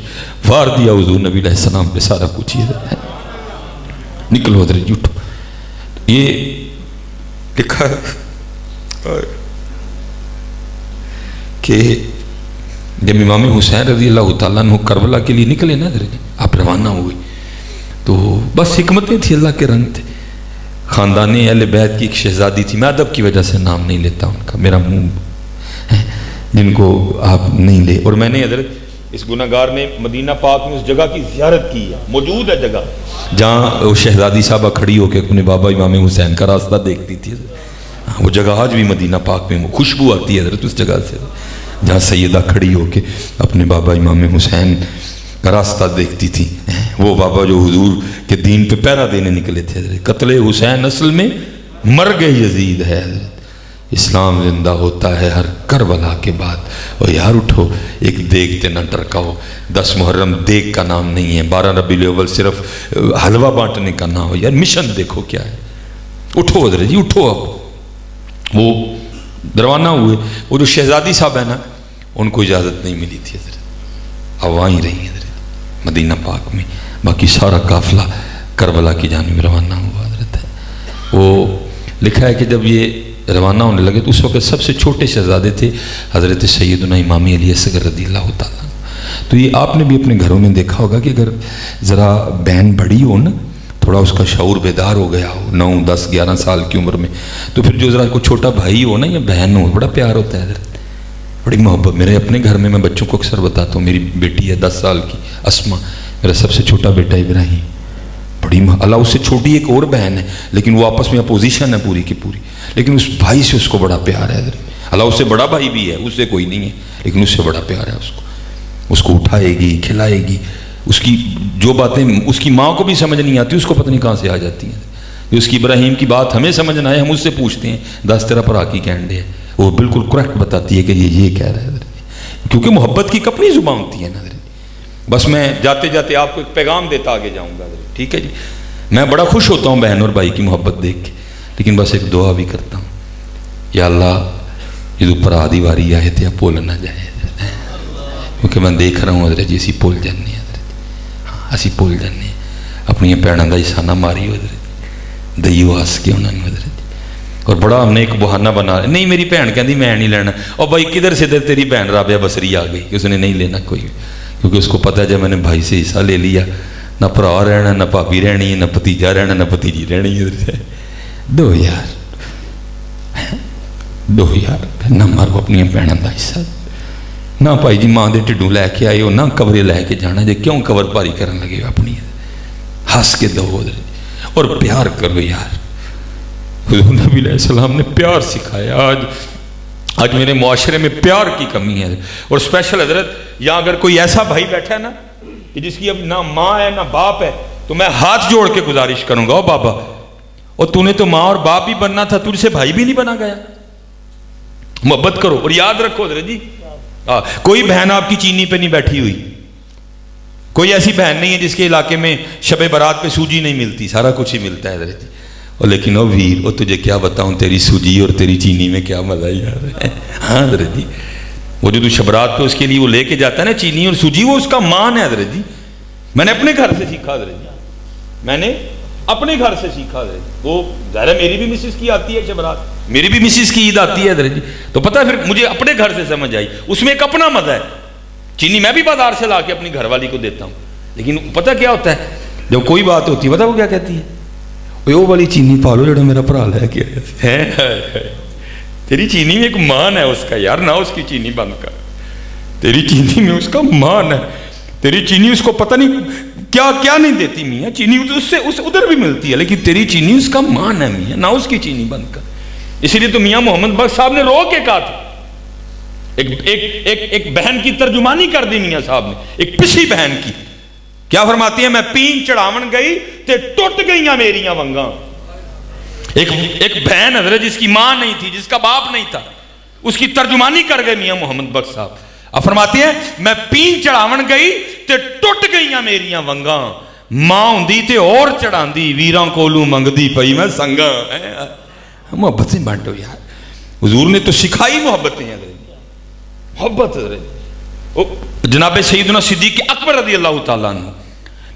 Speaker 1: وار دیا حضور نبی علیہ السلام پہ سارا کچھ ہی ہے۔ نکلو حضرت جی اٹھو، یہ لکھا کہ جب امام حسین رضی اللہ تعالیٰ عنہ کربلا کے لیے نکلے نا حضرت جی، آپ روانہ ہوئے تو بس حکمتیں تھی، اللہ کے رنگ تھے۔ خاندان اہل بیت کی ایک شہزادی تھی، میں ادب کی وجہ سے نام نہیں لیتا ان کا، میرا منہ ہے جن کو آپ نہیں لے، اور میں نے حضرت اس گناہگار نے مدینہ پاک میں اس جگہ کی زیارت کی ہے، موجود ہے جگہ جہاں وہ شہزادی صاحبہ کھڑی ہو کے اپنے بابا امام حسین کا راستہ دیکھتی تھی، وہ جگہ آج بھی مدینہ پاک میں خوشبو آتی ہے حضرت اس جگہ سے، جہاں سیدہ کھڑی ہو کے اپنے بابا امام حسین راستہ دیکھتی تھی. وہ بابا جو حضور کے دین پہ پہرا دینے نکلے تھے. قتل حسین اصل میں مرگ یزید ہے. اسلام زندہ ہوتا ہے ہر کربلا کے بعد. اور یار اٹھو, ایک دیکھتے نہ ٹرکاؤ. 10 محرم دیکھ کا نام نہیں ہے. 12 ربیع الاول صرف حلوہ بانٹنے کا نام ہو. یار مشن دیکھو کیا ہے. اٹھو حضرت جی اٹھو. اب وہ روانہ ہوئے. وہ جو شہزادی صاحب ہے نا, ان کو اجازت نہیں ملی تھی حضرت. اب وہیں رہی حضرت مدینہ پاک میں. باقی سارا قافلہ کربلا کی جانب روانہ ہوا حضرت. وہ لکھا ہے کہ جب یہ روانہ ہونے لگے تو اس وقت سب سے چھوٹے شہزادے تھے حضرت سیدنا امام علی اصغر رضی اللہ تعالیٰ. تو یہ آپ نے بھی اپنے گھروں میں دیکھا ہوگا کہ اگر ذرا بہن بڑی ہو نا, تھوڑا اس کا شعور بیدار ہو گیا ہو 9, 10, 11 سال کی عمر میں, تو پھر جو ذرا کوئی چھوٹا بھائی ہو نا یا بہن ہو, بڑا پیار ہوتا ہے حضرت, بڑی محبت. میرے اپنے گھر میں بچوں کو اکثر بتاتا ہوں, میری بیٹی ہے 10 سال کی اسما, میرا سب سے چھوٹا بیٹا ابراہیم, بڑی اللہ اس سے چھوٹی ایک اور بہن ہے لیکن وہ آپس میں اپوزیشن ہے پوری کی پوری, لیکن اس بھائی سے اس کو بڑا پیار ہے. اللہ اس سے بڑا بھائی بھی ہے, اس سے کوئی نہیں ہے, لیکن اس سے بڑا پیار ہے. اس کو اٹھائے گی, کھلائے گی. اس کی جو باتیں اس کی ماں کو بھی سمجھ نہیں آتی, اس کو پتہ نہیں کہاں سے آ جاتی ہیں. جو اس کی ابراہیم کی بات ہمیں سمجھ نہ آئے, ہم اس سے پوچھتے ہیں 10 تیرا بھرا کی کہنے ہے, وہ بالکل کریکٹ بتاتی ہے کہ یہ کہہ رہا ہے. کیونکہ محبت کی اپنی زبان ہوتی ہے نا. بس میں جاتے جاتے آپ کو ایک پیغام دیتا آگے جاؤں گا. ٹھیک ہے جی, میں بڑا خوش ہوتا ہوں بہن اور بھائی کی محبت دیکھ کے, لیکن بس ایک دعا بھی کرتا ہوں, یا اللہ یہ اوپر آدھی واری آئے تھے بھول نہ جائے. کیونکہ میں دیکھ رہا ہوں حضرت جی اسی بھول جانے حضرت, ہاں اسی بھول جانے اپنی بھینوں کا حصہ ماری ہو حضرت, دئیو ہس کے انہوں نے حضرت. اور بڑا ہم نے ایک بہانہ بنا, نہیں میری بہن کہتی میں نہیں لینا. اور بھائی کدھر سے ادھر تیری بہن رابعہ بصری آ گئی کہ اس نے نہیں لینا کوئی, کیونکہ اس کو پتہ ہے جب میں نے بھائی سے حصہ لے لیا, نہ بھرا رہنا, نہ بھابی رہنی ہے, نہ بھتیجا رہنا, نہ بھتیجی رہنی ہے. دو یار نہ مارو اپنی بہنوں کا حصہ. نہ بھائی جی ماں دے ٹھڈوں لے کے آئے ہو, نہ کورے لے کے جانا جی, کیوں کور بھاری کرن لگے ہو اپنی. ہس کے دو اور پیار کرو یار. حضور نبی علیہ السلام نے پیار سکھایا. آج میرے معاشرے میں پیار کی کمی ہے. اور اسپیشل حضرت یہاں اگر کوئی ایسا بھائی بیٹھا ہے نا کہ جس کی اب نہ ماں ہے نہ باپ ہے, تو میں ہاتھ جوڑ کے گزارش کروں گا, او بابا, اور تو نے تو ماں اور باپ بھی بننا تھا, تجھ سے بھائی بھی نہیں بنا گیا. محبت کرو. اور یاد رکھو حضرت جی, کوئی بہن آپ کی چینی پہ نہیں بیٹھی ہوئی. کوئی ایسی بہن نہیں ہے جس کے علاقے میں شب برات پہ سوجی نہیں ملتی, سارا کچھ ہی ملتا ہے حضرت. اور لیکن او ویر, اور تجھے کیا بتاؤں تیری سوجی اور تیری چینی میں کیا مزہ یار. ہاں حضرت جی, وہ جو شبرات پہ اس کے لیے وہ لے کے جاتا ہے نا چینی اور سوجی, وہ اس کا مان ہے حضرت جی. میں نے اپنے گھر سے سیکھا حضرت جی, میں نے اپنے گھر سے سیکھا حضرت جی. وہ ظاہر ہے میری بھی مسز کی آتی ہے شبرات, میری بھی مسز کی عید آتی ہے حضرت جی, تو پتہ ہے پھر مجھے اپنے گھر سے سمجھ آئی. اس میں ایک اپنا مزہ ہے. چینی میں بھی بازار سے لا کے اپنی گھر والی کو دیتا ہوں, لیکن پتہ کیا ہوتا ہے جب کوئی بات ہوتی ہے, پتہ وہ کیا کہتی ہے, وہ والی چینی پالو جڑا میرا بھرا لے کے آیا. تیری چینی میں ایک مان ہے اس کا یار, نہ اس کی چینی بند کر. تیری چینی میں اس کا مان ہے. تیری چینی اس کو پتہ نہیں کیا کیا نہیں دیتی میاں, چینی اس سے ادھر بھی ملتی ہے, لیکن تیری چینی اس کا مان ہے میاں, نہ اس کی چینی بند کر. اسی لیے تو میاں محمد بخش صاحب نے رو کے کہا تھا, ایک بہن کی ترجمانی کر دی میاں صاحب نے, ایک پسی بہن کی. کیا فرماتی ہے, میں پین چڑھاون گئی تے ٹوٹ گئیاں میریاں ونگاں. ایک بہن حضرت جس کی ماں نہیں تھی, جس کا باپ نہیں تھا, اس کی ترجمانی کر گئے میاں محمد بخش صاحب. اب فرماتی ہے میں پین چڑھاون گئی تے ٹوٹ گئیاں میریاں ونگاں, ماں ہوندی تے اور چڑھاندی, ویراں کولوں منگدی پئی میں سنگاں. محبتیں بانٹو یار. حضور نے تو سکھائی محبتیں حضرت, محبت حضرت. جناب سیدنا صدیق اکبر رضی اللہ تعالیٰ عنہ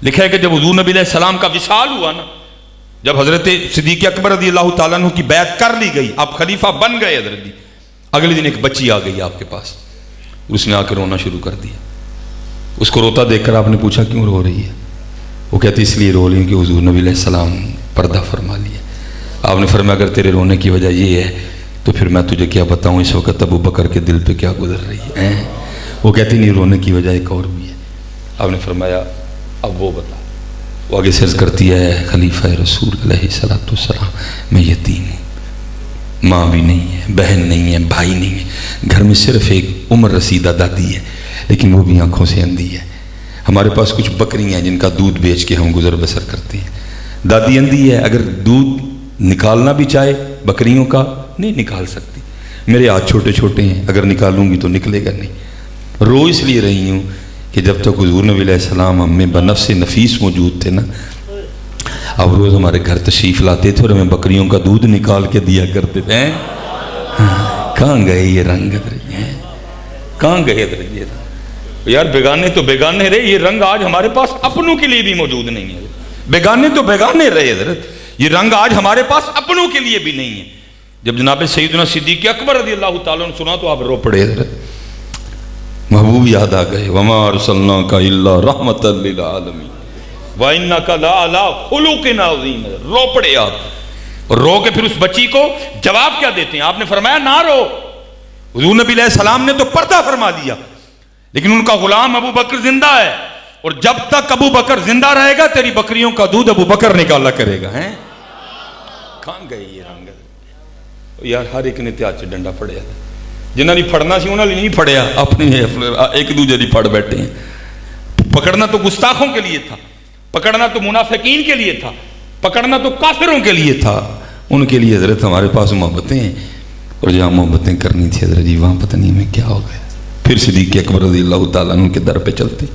Speaker 1: لکھا ہے کہ جب حضور نبی علیہ السلام کا وصال ہوا نا, جب حضرت صدیق اکبر رضی اللہ تعالیٰ عنہ کی بیعت کر لی گئی, آپ خلیفہ بن گئے حضرت جی, اگلے دن ایک بچی آ گئی آپ کے پاس. اس نے آ کر رونا شروع کر دیا. اس کو روتا دیکھ کر آپ نے پوچھا کیوں رو رہی ہے؟ وہ کہتی اس لیے رو رہی ہوں کہ حضور نبی علیہ السلام پردہ فرما لیا. آپ نے فرمایا اگر تیرے رونے کی وجہ یہ ہے تو پھر میں تجھے کیا بتاؤں اس وقت ابو بکر کے دل پہ کیا گزر رہی ہے. وہ کہتی نہیں, رونے کی وجہ ایک اور بھی ہے. آپ نے فرمایا اب وہ بتا. وہ آگے سرز کرتی ہے خلیفہ رسول علیہ السلام میں یتیم ہوں, ماں بھی نہیں ہے, بہن نہیں ہے, بھائی نہیں ہے, گھر میں صرف ایک عمر رسیدہ دادی ہے, لیکن وہ بھی آنکھوں سے اندھی ہے. ہمارے پاس کچھ بکریاں ہیں جن کا دودھ بیچ کے ہم گزر بسر کرتے ہیں. دادی اندھی ہے، اگر دودھ نکالنا بھی چاہے بکریوں کا نہیں نکال سکتی. میرے ہاتھ چھوٹے چھوٹے ہیں، اگر نکالوں گی تو نکلے گا نہیں. رو اس لیے رہی ہوں کہ جب تک حضور نبی علیہ السلام ہم میں بنفس نفیس موجود تھے نا، اب روز ہمارے گھر تشریف لاتے تھے اور ہمیں بکریوں کا دودھ نکال کے دیا کرتے تھے. کہاں گئے یہ رنگ؟ کہاں گئے یار؟ بیگانے تو بیگانے رہے، یہ رنگ آج ہمارے پاس اپنوں کے لیے بھی موجود نہیں ہے. بیگانے تو بیگانے رہے حضرت، یہ رنگ آج ہمارے پاس اپنوں کے لیے بھی نہیں ہے. جب جناب سیدنا صدیق اکبر رضی اللہ تعالیٰ نے سنا تو آپ رو پڑے حضرت. محبوب یاد آ گئے. وما ارسلناک الا رحمۃ للعالمین وانک لعلی خلق عظیم. رو پڑے آپ، اور رو کے پھر اس بچی کو جواب کیا دیتے ہیں؟ آپ نے فرمایا نہ رو. حضور نبی علیہ السلام نے تو پردہ فرما دیا، لیکن ان کا غلام ابو بکر زندہ ہے، اور جب تک ابو بکر زندہ رہے گا تیری بکریوں کا دودھ ابو بکر نکالا کرے گا. ہیں کہاں گئے یہ رنگ؟ یار ہر ایک نے تیاد سے ڈنڈا پڑیا، جنہوں نے پھڑنا سی انہوں نے نہیں پھڑیا، اپنے ایک دوجے نے پھڑ بیٹھے ہیں. پکڑنا تو گستاخوں کے لیے تھا، پکڑنا تو منافقین کے لیے تھا، پکڑنا تو کافروں کے لیے تھا. ان کے لیے حضرت ہمارے پاس محبتیں ہیں، اور جہاں محبتیں کرنی تھی حضرت جی وہاں پتہ نہیں ہمیں کیا ہو گیا. پھر صدیق اکبر رضی اللہ تعالیٰ عنہ کے در پہ چلتے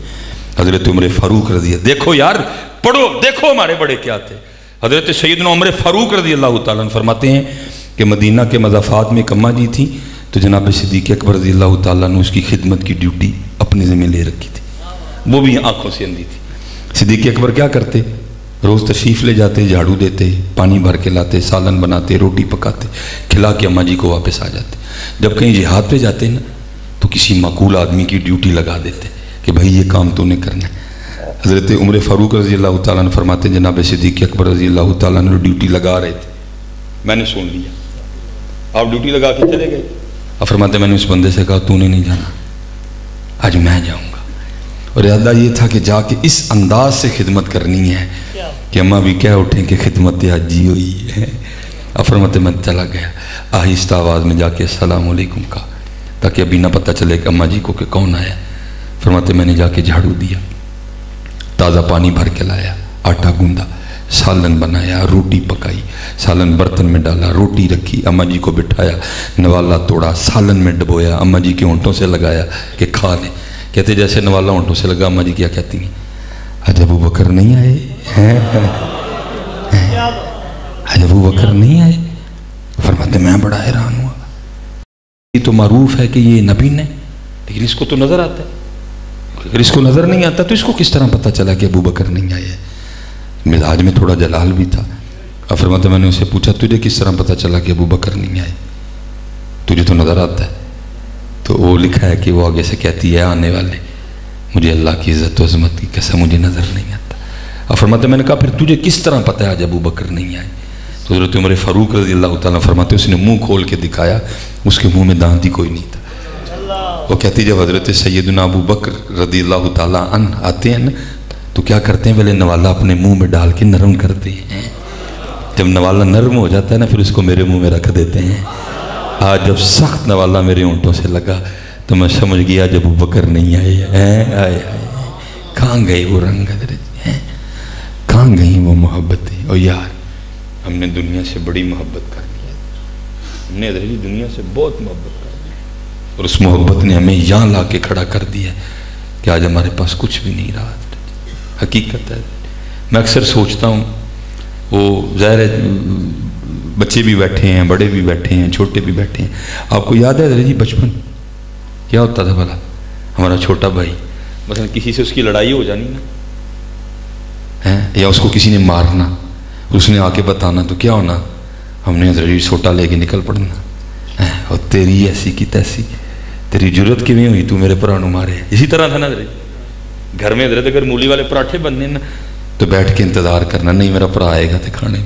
Speaker 1: حضرت عمر فاروق رضی اللہ. دیکھو یار پڑھو، دیکھو ہمارے بڑے کیا تھے. حضرت سیدنا عمر فاروق رضی اللہ تعالیٰ عنہ فرماتے ہیں کہ مدینہ کے مضافات میں ایک اماں جی تھی، تو جناب صدیق اکبر رضی اللہ تعالیٰ نے اس کی خدمت کی ڈیوٹی اپنے ذمہ لے رکھی تھی. وہ بھی آنکھوں سے اندھی تھی. صدیق اکبر کیا کرتے؟ روز تشریف لے جاتے، جھاڑو دیتے، پانی بھر کے لاتے، سالن بناتے، روٹی پکاتے، کھلا کے اماں جی کو واپس آ جاتے. جب کہیں جہاد پہ جاتے نا تو کسی معقول آدمی کی ڈیوٹی لگا دیتے کہ بھائی یہ کام تو نے کرنا ہے. حضرت عمر فاروق رضی اللہ تعالیٰ نے فرماتے جناب صدیق اکبر رضی اللہ تعالیٰ نے ڈیوٹی لگا رہے تھے، میں نے سن لیا. آپ ڈیوٹی لگا کے چلے گئے. اب فرماتے میں نے اس بندے سے کہا تو نے نہیں جانا، آج میں جاؤں گا. اور ارادہ یہ تھا کہ جا کے اس انداز سے خدمت کرنی ہے کہ اماں بھی کہہ اٹھیں کہ خدمت حاجی ہوئی ہے. اب فرماتے میں چلا گیا، آہستہ آواز میں جا کے السلام علیکم کہا، تاکہ ابھی نہ پتہ چلے کہ اماں جی کو کہ کون آیا. فرماتے میں نے جا کے جھاڑو دیا، تازہ پانی بھر کے لایا، آٹا گوندا، سالن بنایا، روٹی پکائی، سالن برتن میں ڈالا، روٹی رکھی، اماں جی کو بٹھایا، نوالا توڑا، سالن میں ڈبویا، اماں جی کے ہونٹوں سے لگایا کہ کھا لیں. کہتے جیسے نوالا ہونٹوں سے لگا، اماں جی کیا کہتی ہیں؟ آج ابو بکر نہیں آئے؟ آج ابو بکر نہیں آئے؟ فرماتے میں بڑا حیران ہوا. یہ تو معروف ہے کہ یہ نبی نے، لیکن اس کو تو نظر آتا ہے. اگر اس کو نظر نہیں آتا تو اس کو کس طرح پتہ چلا کہ ابو بکر نہیں آئے؟ مزاج میں تھوڑا جلال بھی تھا. اب فرماتے میں نے اسے پوچھا تجھے کس طرح پتہ چلا کہ ابو بکر نہیں آئے؟ تجھے تو نظر آتا ہے. تو وہ لکھا ہے کہ وہ آگے سے کہتی ہے آنے والے، مجھے اللہ کی عزت و عظمت کی قسم مجھے نظر نہیں آتا. اب فرماتے میں نے کہا پھر تجھے کس طرح پتہ ہے آج ابو بکر نہیں آئے؟ تو حضرت عمر فاروق رضی اللہ تعالیٰ فرماتے اس نے منہ کھول کے دکھایا، اس کے منہ میں دانت ہی کوئی نہیں تھا. وہ کہتی جب حضرت سیدنا ابو بکر رضی اللہ تعالیٰ عنہ آتے ہیں نا تو کیا کرتے ہیں؟ پہلے نوالا اپنے منہ میں ڈال کے نرم کرتے ہیں. جب نوالا نرم ہو جاتا ہے نا پھر اس کو میرے منہ میں رکھ دیتے ہیں. آج جب سخت نوالا میرے ہونٹوں سے لگا تو میں سمجھ گیا جب ابو بکر نہیں آئے. کہاں گئے وہ رنگ حضرت؟ کہاں گئی وہ محبتیں؟ اور یار ہم نے دنیا سے بڑی محبت کر لی ہے. ہم نے حضرت دنیا سے بہت محبت کر لی، اور اس محبت نے ہمیں یہاں لا کے کھڑا کر دیا کہ آج ہمارے پاس کچھ بھی نہیں رہا. حقیقت ہے. میں اکثر سوچتا ہوں، وہ ظاہر ہے بچے بھی بیٹھے ہیں، بڑے بھی بیٹھے ہیں، چھوٹے بھی بیٹھے ہیں. آپ کو یاد ہے حضرت جی بچپن کیا ہوتا تھا بھلا؟ ہمارا چھوٹا بھائی مثلا کسی سے اس کی لڑائی ہو جانی نا، یا اس کو کسی نے مارنا، اس نے آ کے بتانا تو کیا ہونا؟ ہم نے حضرت جی سوٹا لے کے نکل پڑنا، اور تیری ایسی کی تیسی، تیری جرت کیوں ہوئی تو میرے پرانو مارے. اسی طرح تھا نا حضرت گھر میں. حضرت اگر مولی والے پراٹھے بننے نا تو بیٹھ کے انتظار کرنا، نہیں میرا پرا آئے گا تو کھانے.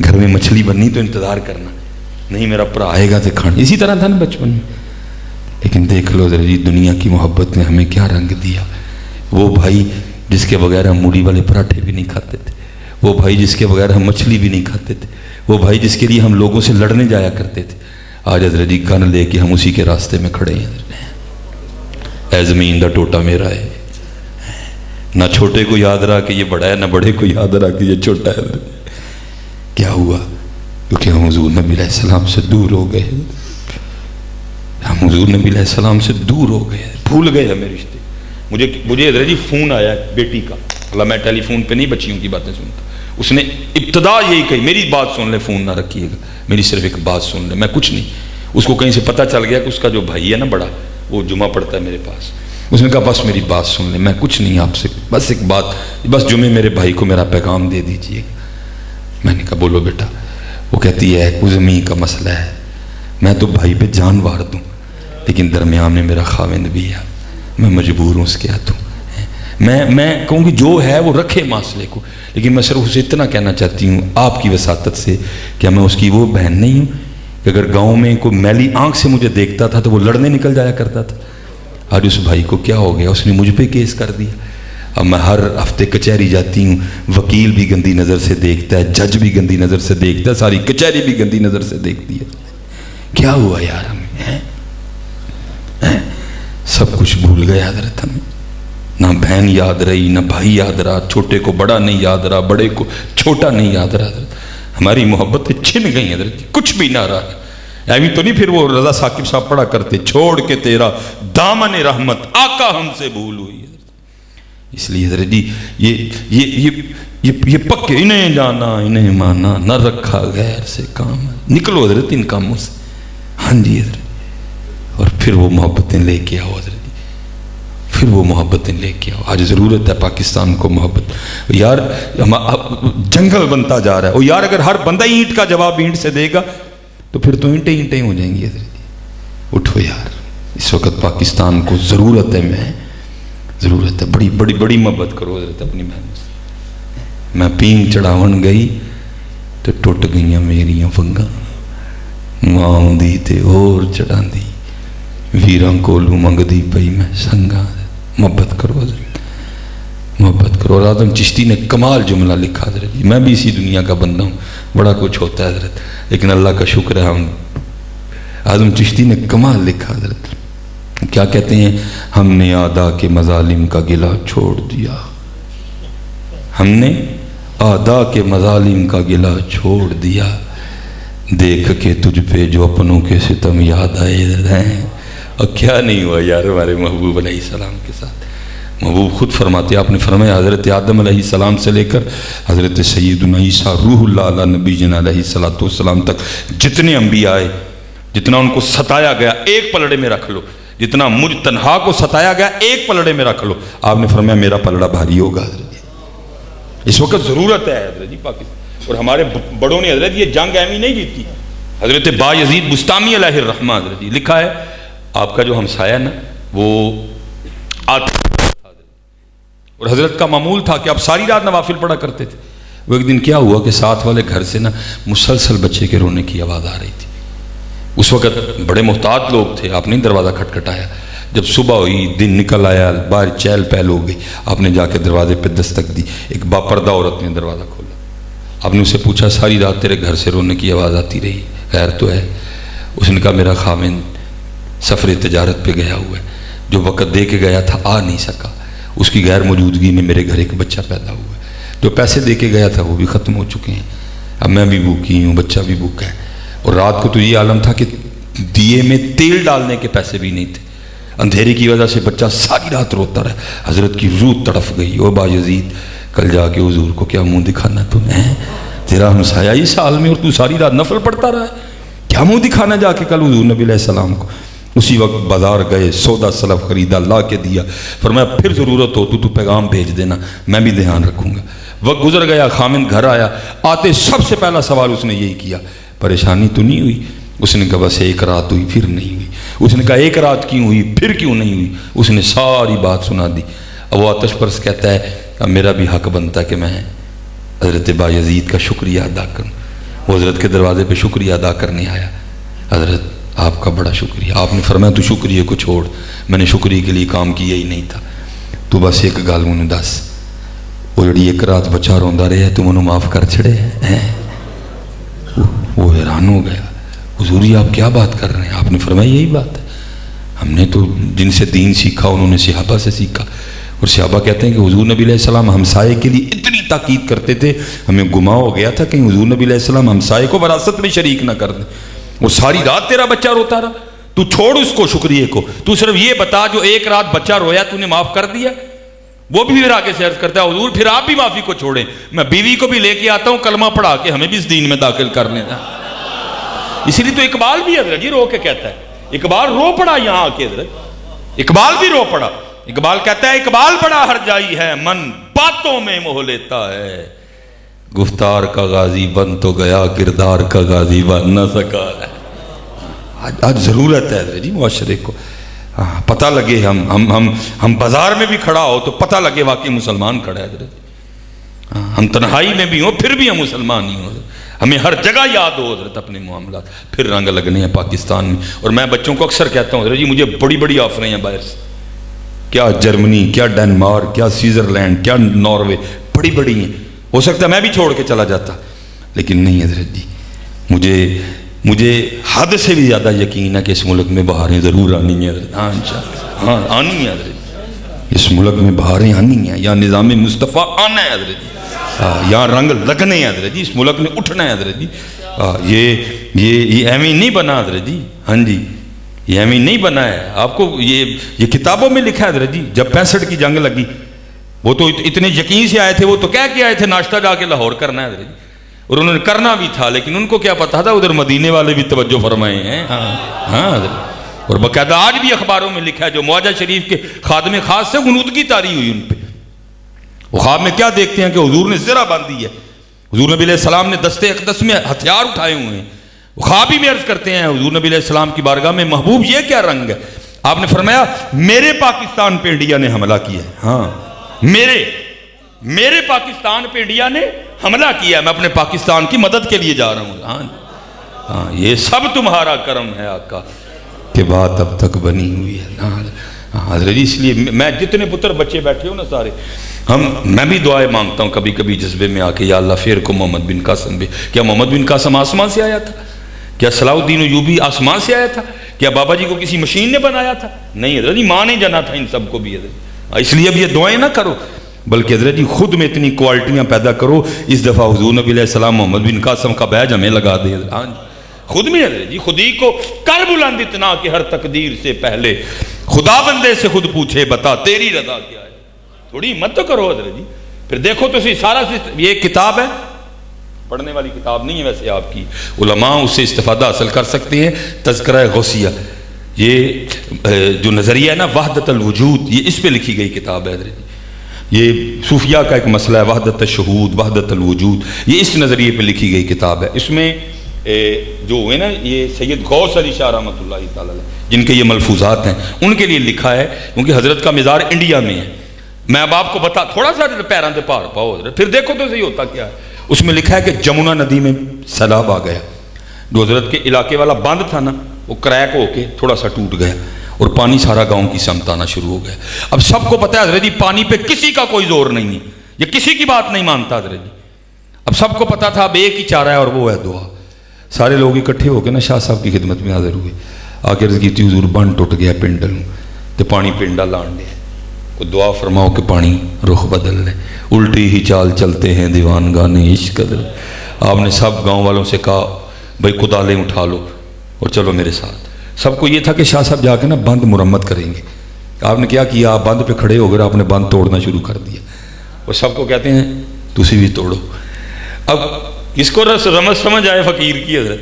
Speaker 1: گھر میں مچھلی بننی تو انتظار کرنا، نہیں میرا پرا آئے گا تو کھانے. اسی طرح تھا نا بچپن میں. لیکن دیکھ لو حضرت جی دنیا کی محبت نے ہمیں کیا رنگ دیا. وہ بھائی جس کے بغیر ہم مولی والے پراٹھے بھی نہیں کھاتے تھے، وہ بھائی جس کے بغیر ہم مچھلی بھی نہیں کھاتے تھے، وہ بھائی جس کے لیے ہم لوگوں سے لڑنے جایا کرتے تھے، آج حضرت جی گن لے کے ہم اسی کے راستے میں کھڑے ہیں. اے زمین دا ٹوٹا میرا ہے، نہ چھوٹے کو یاد رہا کہ یہ بڑا ہے، نہ بڑے کو یاد رہا کہ یہ چھوٹا ہے. کیا ہوا؟ کیونکہ ہم حضور نبی علیہ السلام سے دور ہو گئے. ہم حضور نبی علیہ السلام سے دور ہو گئے، بھول گئے ہمیں رشتے. مجھے حضرت جی فون آیا بیٹی کا. اللہ میں ٹیلی فون پہ نہیں بچیوں کی باتیں سنتا. اس نے ابتدا یہی کہی، میری بات سن لے، فون نہ رکھیے گا، میری صرف ایک بات سن لے. میں کچھ نہیں. اس کو کہیں سے پتہ چل گیا کہ اس کا جو بھائی ہے نا بڑا، وہ جمعہ پڑھتا ہے میرے پاس. اس نے کہا بس میری بات سن لے، میں کچھ نہیں آپ سے، بس ایک بات، بس جمعے میرے بھائی کو میرا پیغام دے دیجئے. میں نے کہا بولو بیٹا. وہ کہتی ہے کوئی زمین کا مسئلہ ہے، میں تو بھائی پہ جان وار دوں، لیکن درمیان میں میرا خاوند بھی ہے، میں مجبور ہوں اس کے ہاتھوں. میں کہوں گی جو ہے وہ رکھے معاملے کو، لیکن میں صرف اسے اتنا کہنا چاہتی ہوں آپ کی وساطت سے، کیا میں اس کی وہ بہن نہیں ہوں کہ اگر گاؤں میں کوئی میلی آنکھ سے مجھے دیکھتا تھا تو وہ لڑنے نکل جایا کرتا تھا. آج اس بھائی کو کیا ہو گیا؟ اس نے مجھ پہ کیس کر دیا. اب میں ہر ہفتے کچہری جاتی ہوں، وکیل بھی گندی نظر سے دیکھتا ہے، جج بھی گندی نظر سے دیکھتا ہے، ساری کچہری بھی گندی نظر سے دیکھتی ہے. کیا ہوا یار ہمیں؟ سب کچھ بھول گیا حضرت. ہمیں نہ بہن یاد رہی، نہ بھائی یاد رہا، چھوٹے کو بڑا نہیں یاد رہا، بڑے کو چھوٹا نہیں یاد رہا. حضرت ہماری محبتیں چھن گئی حضرت، کچھ بھی نہ رہا. ایوی تو نہیں پھر وہ رضا ثاقب صاحب پڑھا کرتے، چھوڑ کے تیرا دامن رحمت آقا ہم سے بھول ہوئی. اس لیے حضرت جی یہ پکے، انہیں جانا انہیں مانا، نہ رکھا غیر سے کام. نکلو حضرت ان کاموں سے. ہاں جی حضرت. اور پھر وہ محبتیں لے کے آؤ حضرت، پھر وہ محبتیں لے کے آؤ. آج ضرورت ہے پاکستان کو محبت. یار جنگل بنتا جا رہا ہے. اور یار اگر ہر بندہ اینٹ کا جواب اینٹ سے دے گا تو پھر تو اینٹیں ہو جائیں گی حضرت. اٹھو یار، اس وقت پاکستان کو ضرورت ہے، میں ضرورت ہے. بڑی بڑی بڑی محبت کرو حضرت اپنی بہنوں سے. میں پینگ چڑھاون گئی تو ٹوٹ گئیاں میریاں فنگاں، ماں دی تے اور چڑھا دی، ویراں کولو منگ دی پئی میں سنگاں. محبت کرو حضرت، محبت کرو. اور آدم چشتی نے کمال جملہ لکھا حضرت جی. میں بھی اسی دنیا کا بندہ ہوں، بڑا کچھ ہوتا ہے حضرت، لیکن اللہ کا شکر ہے ہم. آدم چشتی نے کمال لکھا حضرت. کیا کہتے ہیں؟ ہم نے آدھا کے مظالم کا گلہ چھوڑ دیا، ہم نے آدھا کے مظالم کا گلہ چھوڑ دیا، دیکھ کے تجھ پہ جو اپنوں کے ستم یاد آئے ہیں. اور کیا نہیں ہوا یار ہمارے محبوب علیہ السلام کے ساتھ. محبوب خود فرماتے، آپ نے فرمایا حضرت آدم علیہ السلام سے لے کر حضرت سیدنا عیسیٰ روح اللہ علیہ نبی جن علیہ السلام تک جتنے انبیاء آئے، جتنا ان کو ستایا گیا ایک پلڑے میں رکھ لو، جتنا مجھ تنہا کو ستایا گیا ایک پلڑے میں رکھ لو. آپ نے فرمایا میرا پلڑا بھاری ہوگا حضرت. اس وقت ضرورت ہے حضرت جی پاکستان. اور ہمارے بڑوں نے حضرت یہ جنگ ایمی نہیں جیتی. حضرت بایزید بستامی علیہ الرحمہ حضرت جی لکھا ہے، آپ کا جو ہمسایہ نا وہ اور حضرت کا معمول تھا کہ آپ ساری رات نوافل پڑھا کرتے تھے. وہ ایک دن کیا ہوا کہ ساتھ والے گھر سے نا مسلسل بچے کے رونے کی آواز آ رہی تھی. اس وقت بڑے محتاط لوگ تھے، آپ نے دروازہ کھٹکھٹایا. جب صبح ہوئی، دن نکل آیا، باہر چہل پہل ہو گئی، آپ نے جا کے دروازے پہ دستک دی. ایک باپردہ عورت نے دروازہ کھولا. آپ نے اسے پوچھا ساری رات تیرے گھر سے رونے کی آواز آتی رہی، خیر تو ہے؟ اس نے کہا میرا خاوند سفر تجارت پہ گیا ہوا ہے، جو وقت دے کے گیا تھا آ نہیں سکا، اس کی غیر موجودگی میں میرے گھر ایک بچہ پیدا ہوا ہے، جو پیسے دے کے گیا تھا وہ بھی ختم ہو چکے ہیں، اب میں بھی بھوکی ہوں، بچہ بھی بھوکا ہے. اور رات کو تو یہ عالم تھا کہ دیے میں تیل ڈالنے کے پیسے بھی نہیں تھے. اندھیرے کی وجہ سے بچہ ساری رات روتا رہا. حضرت کی روح تڑف گئی. او بایزید کل جا کے حضور کو کیا منہ دکھانا تمہیں؟ تیرا ہمسایہ ہی سال میں اور تو ساری رات نفل پڑھتا رہا ہے، کیا منہ دکھانا جا کے کل حضور نبی علیہ السلام کو؟ اسی وقت بازار گئے، سودا سلف خریدا، لا کے دیا. فرمایا پھر ضرورت ہو تو پیغام بھیج دینا، میں بھی دھیان رکھوں گا. وقت گزر گیا، خامند گھر آیا. آتے سب سے پہلا سوال اس نے یہی کیا، پریشانی تو نہیں ہوئی؟ اس نے کہا بس ایک رات ہوئی، پھر نہیں ہوئی. اس نے کہا ایک رات کیوں ہوئی، پھر کیوں نہیں ہوئی؟ اس نے ساری بات سنا دی. اب وہ آتش پرس کہتا ہے اب میرا بھی حق بنتا ہے کہ میں حضرت بایزید کا شکریہ ادا کروں. وہ حضرت کے دروازے پہ شکریہ ادا کرنے آیا. حضرت آپ کا بڑا شکریہ. آپ نے فرمایا تو شکریہ کو چھوڑ، میں نے شکریہ کے لیے کام کیا ہی نہیں تھا. تو بس ایک گال مجھے دس، وہ جڑی ایک رات بچہ روندا رہے ہے تو انہوں معاف کر چھڑے ہیں؟ وہ حیران ہو گیا. حضور جی آپ کیا بات کر رہے ہیں؟ آپ نے فرمایا یہی بات ہے، ہم نے تو جن سے دین سیکھا انہوں نے صحابہ سے سیکھا، اور صحابہ کہتے ہیں کہ حضور نبی علیہ السلام ہمسائے کے لیے اتنی تاکید کرتے تھے، ہمیں گما ہو گیا تھا کہیں حضور نبی علیہ السلام ہمسائے کو وراثت میں شریک نہ کر دیں۔ وہ ساری رات تیرا بچہ روتا رہا، تو چھوڑ اس کو شکریہ کو، تو صرف یہ بتا جو ایک رات بچہ رویا تو نے معاف کر دیا؟ وہ بھی پھر آگے سے عرض کرتا ہے حضور پھر آپ بھی معافی کو چھوڑیں، میں بیوی کو بھی لے کے آتا ہوں کلمہ پڑھا کے ہمیں بھی اس دین میں داخل کرنے دا۔ اسی لیے تو اقبال بھی حضرت جی رو کے کہتا ہے، اقبال رو پڑا یہاں آ کے حضرت، اقبال بھی رو پڑا۔ اقبال کہتا ہے اقبال بڑا ہر جائی ہے، من باتوں میں موہ لیتا ہے، گفتار کا غازی بن تو گیا، کردار کا غازی بن نہ سکا ہے۔ آج ضرورت ہے حضرت جی معاشرے کو پتہ لگے، ہم بازار میں بھی کھڑا ہو تو پتہ لگے واقعی مسلمان کھڑا ہے حضرت، ہم تنہائی میں بھی ہوں پھر بھی ہم مسلمان ہی ہوں، ہمیں ہر جگہ یاد ہو حضرت اپنے معاملات، پھر رنگ لگنے ہیں پاکستان میں۔ اور میں بچوں کو اکثر کہتا ہوں حضرت جی مجھے بڑی بڑی آفریں ہیں باہر سے، کیا جرمنی، کیا ڈینمارک، کیا سوئٹزرلینڈ، کیا ناروے، بڑی بڑی ہیں، ہو سکتا ہے میں بھی چھوڑ کے چلا جاتا، لیکن نہیں حضرت جی مجھے حد سے بھی زیادہ یقین ہے کہ اس ملک میں بہاریں ضرور آنی ہیں حضرت، ہاں انشاءاللہ، ہاں آنی ہیں حضرت، اس ملک میں بہاریں آنی ہیں، یا نظام مصطفیٰ آنا ہے حضرت جی، یہاں رنگ لگنے ہیں حضرت جی، اس ملک میں اٹھنا ہے حضرت جی۔ یہ ایویں نہیں بنا حضرت جی، ہاں جی یہ ایویں نہیں بنا ہے، آپ کو یہ کتابوں میں لکھا ہے حضرت جی، جب 65 کی جنگ لگی وہ تو اتنے یقین سے آئے تھے، وہ تو کہہ کے آئے تھے ناشتہ جا کے لاہور کرنا ہے حضرت جی، اور انہوں نے کرنا بھی تھا، لیکن ان کو کیا پتا تھا ادھر مدینے والے بھی توجہ فرمائے ہیں، ہاں حضرت، اور باقاعدہ آج بھی اخباروں میں لکھا ہے جو معاہدہ شریف کے خادم خاص سے غنودگی طاری ہوئی ان پہ، وہ خواب میں کیا دیکھتے ہیں کہ حضور نے زرہ باندھی ہے، حضور نبی علیہ السلام نے دستے اقدس میں ہتھیار اٹھائے ہوئے ہیں، وہ خواب ہی میں عرض کرتے ہیں حضور نبی علیہ السلام کی بارگاہ میں محبوب یہ کیا رنگ ہے؟ آپ نے فرمایا میرے پاکستان پہ انڈیا نے حملہ کیا ہے، ہاں میرے پاکستان پہ انڈیا نے حملہ کیا ہے، میں اپنے پاکستان کی مدد کے لیے جا رہا ہوں، ہاں یہ سب تمہارا کرم ہے آقا کہ بات اب تک بنی ہوئی ہے، حضرت جی۔ اس لیے میں جتنے پتر بچے بیٹھے ہوں نا سارے، میں بھی دعائیں مانگتا ہوں کبھی کبھی جذبے میں آ کے، یا اللہ پھر کو محمد بن قاسم بھی، کیا محمد بن قاسم آسمان سے آیا تھا؟ کیا صلاح الدین ایوبی آسمان سے آیا تھا؟ کیا بابا جی کو کسی مشین نے بنایا تھا؟ نہیں حضرت جی، ماں نے جانا تھا ان سب کو بھی حضرت، اس لیے اب یہ دعائیں نہ کرو، بلکہ حضرت جی خود میں اتنی کوالٹیاں پیدا کرو، اس دفعہ حضور نبی علیہ السلام محمد بن قاسم کا بیج ہمیں لگا دے حضرت، ہاں جی خود میں حضرت جی، خود ہی کو کر بلند اتنا کہ ہر تقدیر سے پہلے خدا بندے سے خود پوچھے بتا تیری رضا کیا ہے، تھوڑی ہمت تو کرو حضرت جی۔ پھر دیکھو تو سارا یہ کتاب ہے، پڑھنے والی کتاب نہیں ہے ویسے آپ کی، علماء اس سے استفادہ حاصل کر سکتے ہیں، تذکرہ غوثیہ، یہ جو نظریہ ہے نا وحدت الوجود، یہ اس پہ لکھی گئی کتاب ہے حضرت جی، یہ صوفیہ کا ایک مسئلہ ہے، وحدت الشہود، وحدت الوجود، یہ اس نظریے پہ لکھی گئی کتاب ہے۔ اس میں جو ہوئے نا یہ سید غوث علی شاہ رحمۃ اللہ تعالیٰ جن کے یہ ملفوظات ہیں ان کے لیے لکھا ہے، کیونکہ حضرت کا مزار انڈیا میں ہے، میں اب آپ کو بتا تھوڑا سا پیران سے پار پاؤ حضرت، پھر دیکھو تو صحیح ہوتا کیا ہے۔ اس میں لکھا ہے کہ جمنا ندی میں سیلاب آ گیا، جو حضرت کے علاقے والا بند تھا نا وہ کریک ہو کے تھوڑا سا ٹوٹ گیا، اور پانی سارا گاؤں کی سمت آنا شروع ہو گیا۔ اب سب کو پتہ ہے حضرت جی پانی پہ کسی کا کوئی زور نہیں ہے، یہ کسی کی بات نہیں مانتا حضرت جی، اب سب کو پتہ تھا اب ایک ہی چارہ ہے اور وہ ہے دعا۔ سارے لوگ اکٹھے ہو کے نا شاہ صاحب کی خدمت میں حاضر ہوئے، آ کے عرض کی تھی حضور بند ٹوٹ گیا پنڈل تے پانی پنڈا لان دے، کو دعا فرماؤ کہ پانی رخ بدل لے، الٹی ہی چال چلتے ہیں دیوان گانے عشق قدر۔ آپ نے سب گاؤں والوں سے کہا بھائی کدالیں اٹھا لو اور چلو میرے ساتھ۔ سب کو یہ تھا کہ شاہ صاحب جا کے نا بند مرمت کریں گے، آپ نے کیا کیا، آپ بند پہ کھڑے ہو گئے، آپ نے بند توڑنا شروع کر دیا، اور سب کو کہتے ہیں تسی بھی توڑو۔ اب کس کو رمض سمجھ آئے فقیر کی حضرت،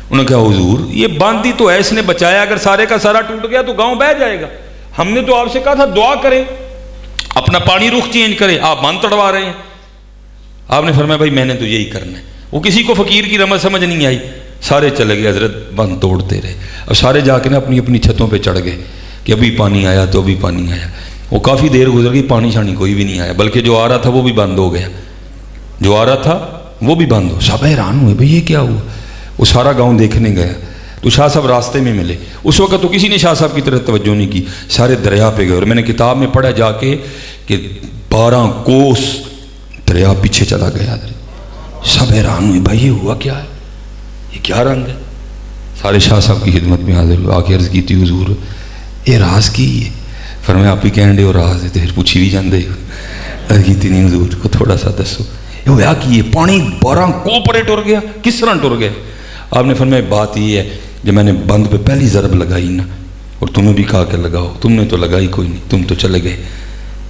Speaker 1: انہوں نے کہا حضور یہ بند ہی تو ہے، اس نے بچایا، اگر سارے کا سارا ٹوٹ گیا تو گاؤں بہ جائے گا، ہم نے تو آپ سے کہا تھا دعا کریں، اپنا پانی رخ چینج کریں، آپ بند تڑوا رہے ہیں۔ آپ نے فرمایا بھائی میں نے تو یہی کرنا ہے، وہ کسی کو فقیر کی رمض سمجھ نہیں آئی، سارے چلے گئے حضرت بند توڑتے رہے، اب سارے جا کے نا اپنی اپنی چھتوں پہ چڑھ گئے کہ ابھی پانی آیا تو ابھی پانی آیا، وہ کافی دیر گزر گئی، پانی شانی کوئی بھی نہیں آیا، بلکہ جو آ رہا تھا وہ بھی بند ہو گیا، جو آ رہا تھا وہ بھی بند ہو، سب حیران ہوئے بھئی یہ کیا ہوا، وہ سارا گاؤں دیکھنے گیا تو شاہ صاحب راستے میں ملے، اس وقت تو کسی نے شاہ صاحب کی طرف توجہ نہیں کی، سارے دریا پہ گئے، اور میں نے کتاب میں پڑھا جا کے کہ 12 کوس دریا پیچھے چلا گیا، سب حیران ہوئے بھائی یہ ہوا کیا ہے، یہ کیا رنگ ہے، سارے شاہ صاحب کی خدمت میں حاضر ہوئے، آ کے عرض کی تھی حضور یہ راز کی ہے، فرمایا آپ ہی کہن دے اور راز ہے تو پھر پوچھی بھی جاندے کی نہیں حضور کو تھوڑا سا دسو یہ ہوا کہ یہ پانی 12 کوپرے ٹر گیا، کس طرح ٹر گیا؟ آپ نے فرمایا بات یہ ہے جب میں نے بند پہ پہلی ضرب لگائی نا اور تمہیں بھی کہا کہ لگاؤ، تم نے تو لگائی کوئی نہیں، تم تو چلے گئے.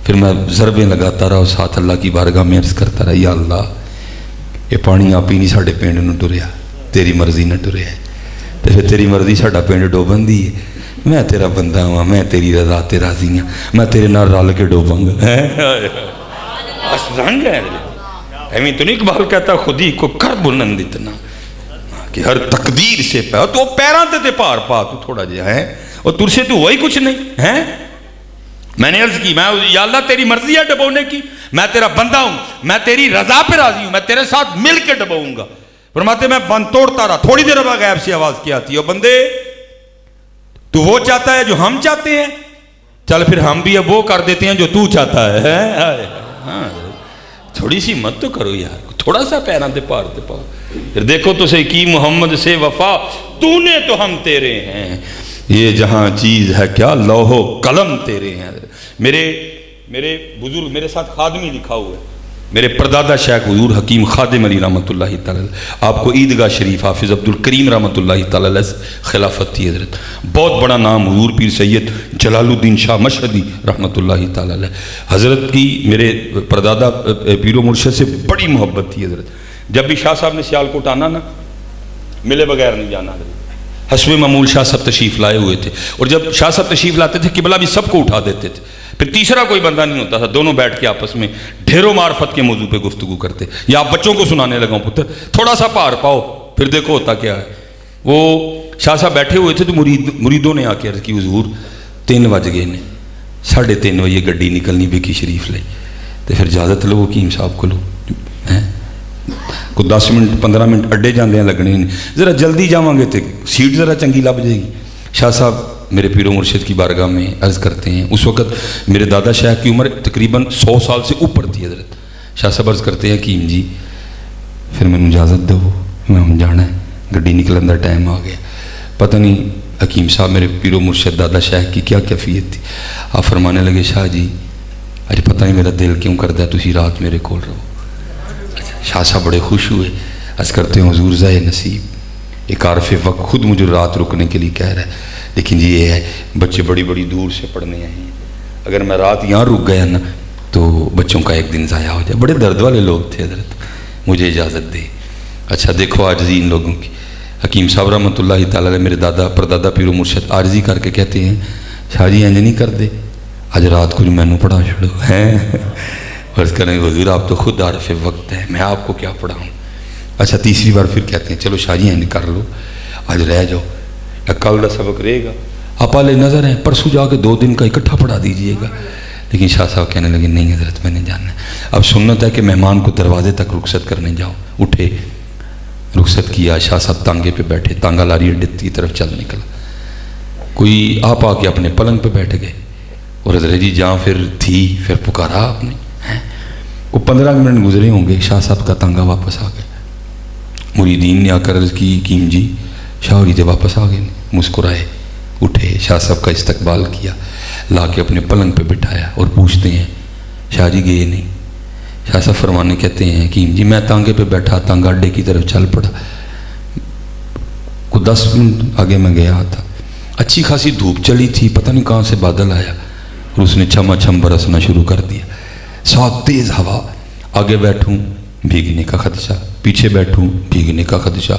Speaker 1: پھر میں ضربیں لگاتا رہا، ساتھ اللہ کی بارگاہ میں عرض کرتا رہا یا اللہ یہ پانی آپ ہی نہیں ساڑھے پینڈ نو ٹریا، تیری مرضی نہ ٹریا ہے، تو پھر تیری مرضی ساڑھا پینڈ ڈوبن دی ہے. میں تیرا بندہ ہوں، میں تیری رضا تے راضی ہوں، میں تیرے نال رل کے ڈوباں گا. رنگ ہے ایویں تو نہیں اقبال کہتا خودی کو کر بلند اتنا کہ ہر تقدیر سے پہ تو پیران تے پار پا تو تھوڑا جہا ہے اور تر سے تو وہی کچھ نہیں ہے. میں نے عرض کی میں یا اللہ تیری مرضی ہے ڈبونے کی، میں تیرا بندہ ہوں، میں تیری رضا پہ راضی ہوں، میں تیرے ساتھ مل کے ڈبوؤں گا. فرماتے میں بند توڑتا رہا، تھوڑی دیر بعد غیب سے آواز کی آتی ہے بندے تو وہ چاہتا ہے جو ہم چاہتے ہیں، چل پھر ہم بھی اب وہ کر دیتے ہیں جو تو چاہتا ہے. ہاں تھوڑی سی مت تو کرو یار، تھوڑا سا پیران تے پار تے پاؤ. پھر دیکھو تو صحیح کی محمد سے وفا تو نے تو ہم تیرے ہیں، یہ جہاں چیز ہے کیا لوح و قلم تیرے ہیں. میرے بزرگ میرے ساتھ خادمی لکھا ہوا ہے، میرے پردادا شیخ حضور حکیم خادم علی رحمۃ اللہ تعالی، آپ کو عیدگاہ شریف حافظ عبد الکریم رحمۃ اللہ تعالی خلافت تھی حضرت. بہت بڑا نام حضور پیر سید جلال الدین شاہ مشہدی رحمۃ اللہ تعالی حضرت کی میرے پردادا پیر و مرشد سے بڑی محبت تھی حضرت. جب بھی شاہ صاحب نے سیالکوٹ آنا نا ملے بغیر نہیں جانا حضرت. حسب معمول شاہ صاحب تشریف لائے ہوئے تھے اور جب شاہ صاحب تشریف لاتے تھے قبلہ بھی سب کو اٹھا دیتے تھے، پھر تیسرا کوئی بندہ نہیں ہوتا تھا، دونوں بیٹھ کے آپس میں ڈھیروں معرفت کے موضوع پہ گفتگو کرتے. یا آپ بچوں کو سنانے لگا ہوں پتر تھوڑا سا پار پاؤ پھر دیکھو ہوتا کیا ہے. وہ شاہ صاحب بیٹھے ہوئے تھے تو مریدوں نے آ کے عرض کی حضور 3 بج گئے نے، 3:30 بجے گڈی نکلنی بیکی شریف لے، تو پھر اجازت لو حکیم صاحب کو لو کو 10 منٹ 15 منٹ اڈے جاندے ہیں لگنے نے، ذرا جلدی جاواں گے تو سیٹ ذرا چنگی لب جائے گی. شاہ صاحب میرے پیر و مرشد کی بارگاہ میں عرض کرتے ہیں، اس وقت میرے دادا شیخ کی عمر تقریباً 100 سال سے اوپر تھی حضرت. شاہ صاحب عرض کرتے ہیں حکیم جی پھر میں اجازت دو، میں جانا ہے، گڈی نکلن دا ٹائم آ گیا. پتہ نہیں حکیم صاحب میرے پیر و مرشد دادا شیخ کی کیا کیفیت تھی. آپ فرمانے لگے شاہ جی اجے پتہ نہیں میرا دل کیوں کرتا ہے تسی رات میرے کول رہو. شاہ صاحب بڑے خوش ہوئے، عرض کرتے ہیں حضور زائے نصیب ایک عارف وقت خود مجھے رات رکنے کے لیے کہہ رہا ہے، لیکن جی یہ ہے بچے بڑی بڑی دور سے پڑھنے آئے ہیں، اگر میں رات یہاں رک گیا نا تو بچوں کا ایک دن ضائع ہو جائے. بڑے درد والے لوگ تھے حضرت، مجھے اجازت دے. اچھا دیکھو عاجزی ان لوگوں کی. حکیم صاحب رحمۃ اللہ تعالی میرے دادا پردادا پیر و مرشد عاجزی کر کے کہتے ہیں شاہ جی انج نہیں کر دے آج رات کچھ مینوں پڑھا چھوڑو ہیں. عرض کریں حضور آپ تو خود عارف وقت ہے، میں آپ کو کیا پڑھاؤں. اچھا تیسری بار پھر کہتے ہیں چلو شاہ جی انج کر لو آج رہ جاؤ، کل کا سبق رہے گا، آپ والے نظر ہیں پرسوں جا کے 2 دن کا اکٹھا پڑھا دیجئے گا. لیکن شاہ صاحب کہنے لگے نہیں حضرت میں نے جاننا ہے. اب سنت ہے کہ مہمان کو دروازے تک رخصت کرنے جاؤ. اٹھے رخصت کیا، شاہ صاحب تانگے پہ بیٹھے، تانگا لاری اڈے کی طرف چل نکلا. کوئی آپ آ کے اپنے پلنگ پہ بیٹھ گئے اور حضرت جی جہاں پھر تھی پھر پکارا آپ نے. وہ 15 منٹ گزرے ہوں گے، شاہ صاحب کا تانگا واپس آ گیا. مریدین نے آ کر عرض کی حکیم جی شاہ اوریدے واپس آ گئے. مسکرائے، اٹھے، شاہ صاحب کا استقبال کیا، لا کے اپنے پلنگ پہ بٹھایا اور پوچھتے ہیں شاہ جی گئے نہیں. شاہ صاحب فرمانے کہتے ہیں حکیم جی میں تانگے پہ بیٹھا، تانگا اڈے کی طرف چل پڑا، کو 10 منٹ آگے میں گیا تھا، اچھی خاصی دھوپ چلی تھی، پتہ نہیں کہاں سے بادل آیا اور اس نے چھما چھم برسنا شروع کر دیا. ساتھ تیز ہوا، آگے بیٹھوں بھیگنے کا خدشہ، پیچھے بیٹھوں بھیگنے کا خدشہ.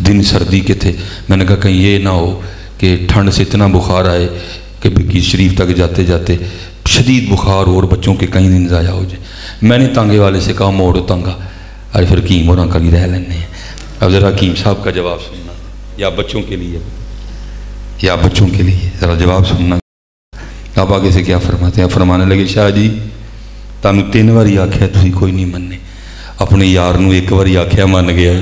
Speaker 1: دن سردی کے تھے، میں نے کہا کہیں یہ نہ ہو کہ ٹھنڈ سے اتنا بخار آئے کہ بکی شریف تک جاتے جاتے شدید بخار اور بچوں کے کئی دن ضائع ہو جائے. میں نے تانگے والے سے کہا موڑ تانگا، ارے پھر حکیم اور انکل ہی رہ لینے ہیں. اب ذرا حکیم صاحب کا جواب سننا، یا بچوں کے لیے یا بچوں کے لیے ذرا جواب سننا. آپ آگے سے کیا فرماتے ہیں؟ آپ فرمانے لگے شاہ جی تانوں 3 باری آکھیا تسی کوئی نہیں مننے، اپنے یار نو 1 باری آکھیا من گیا.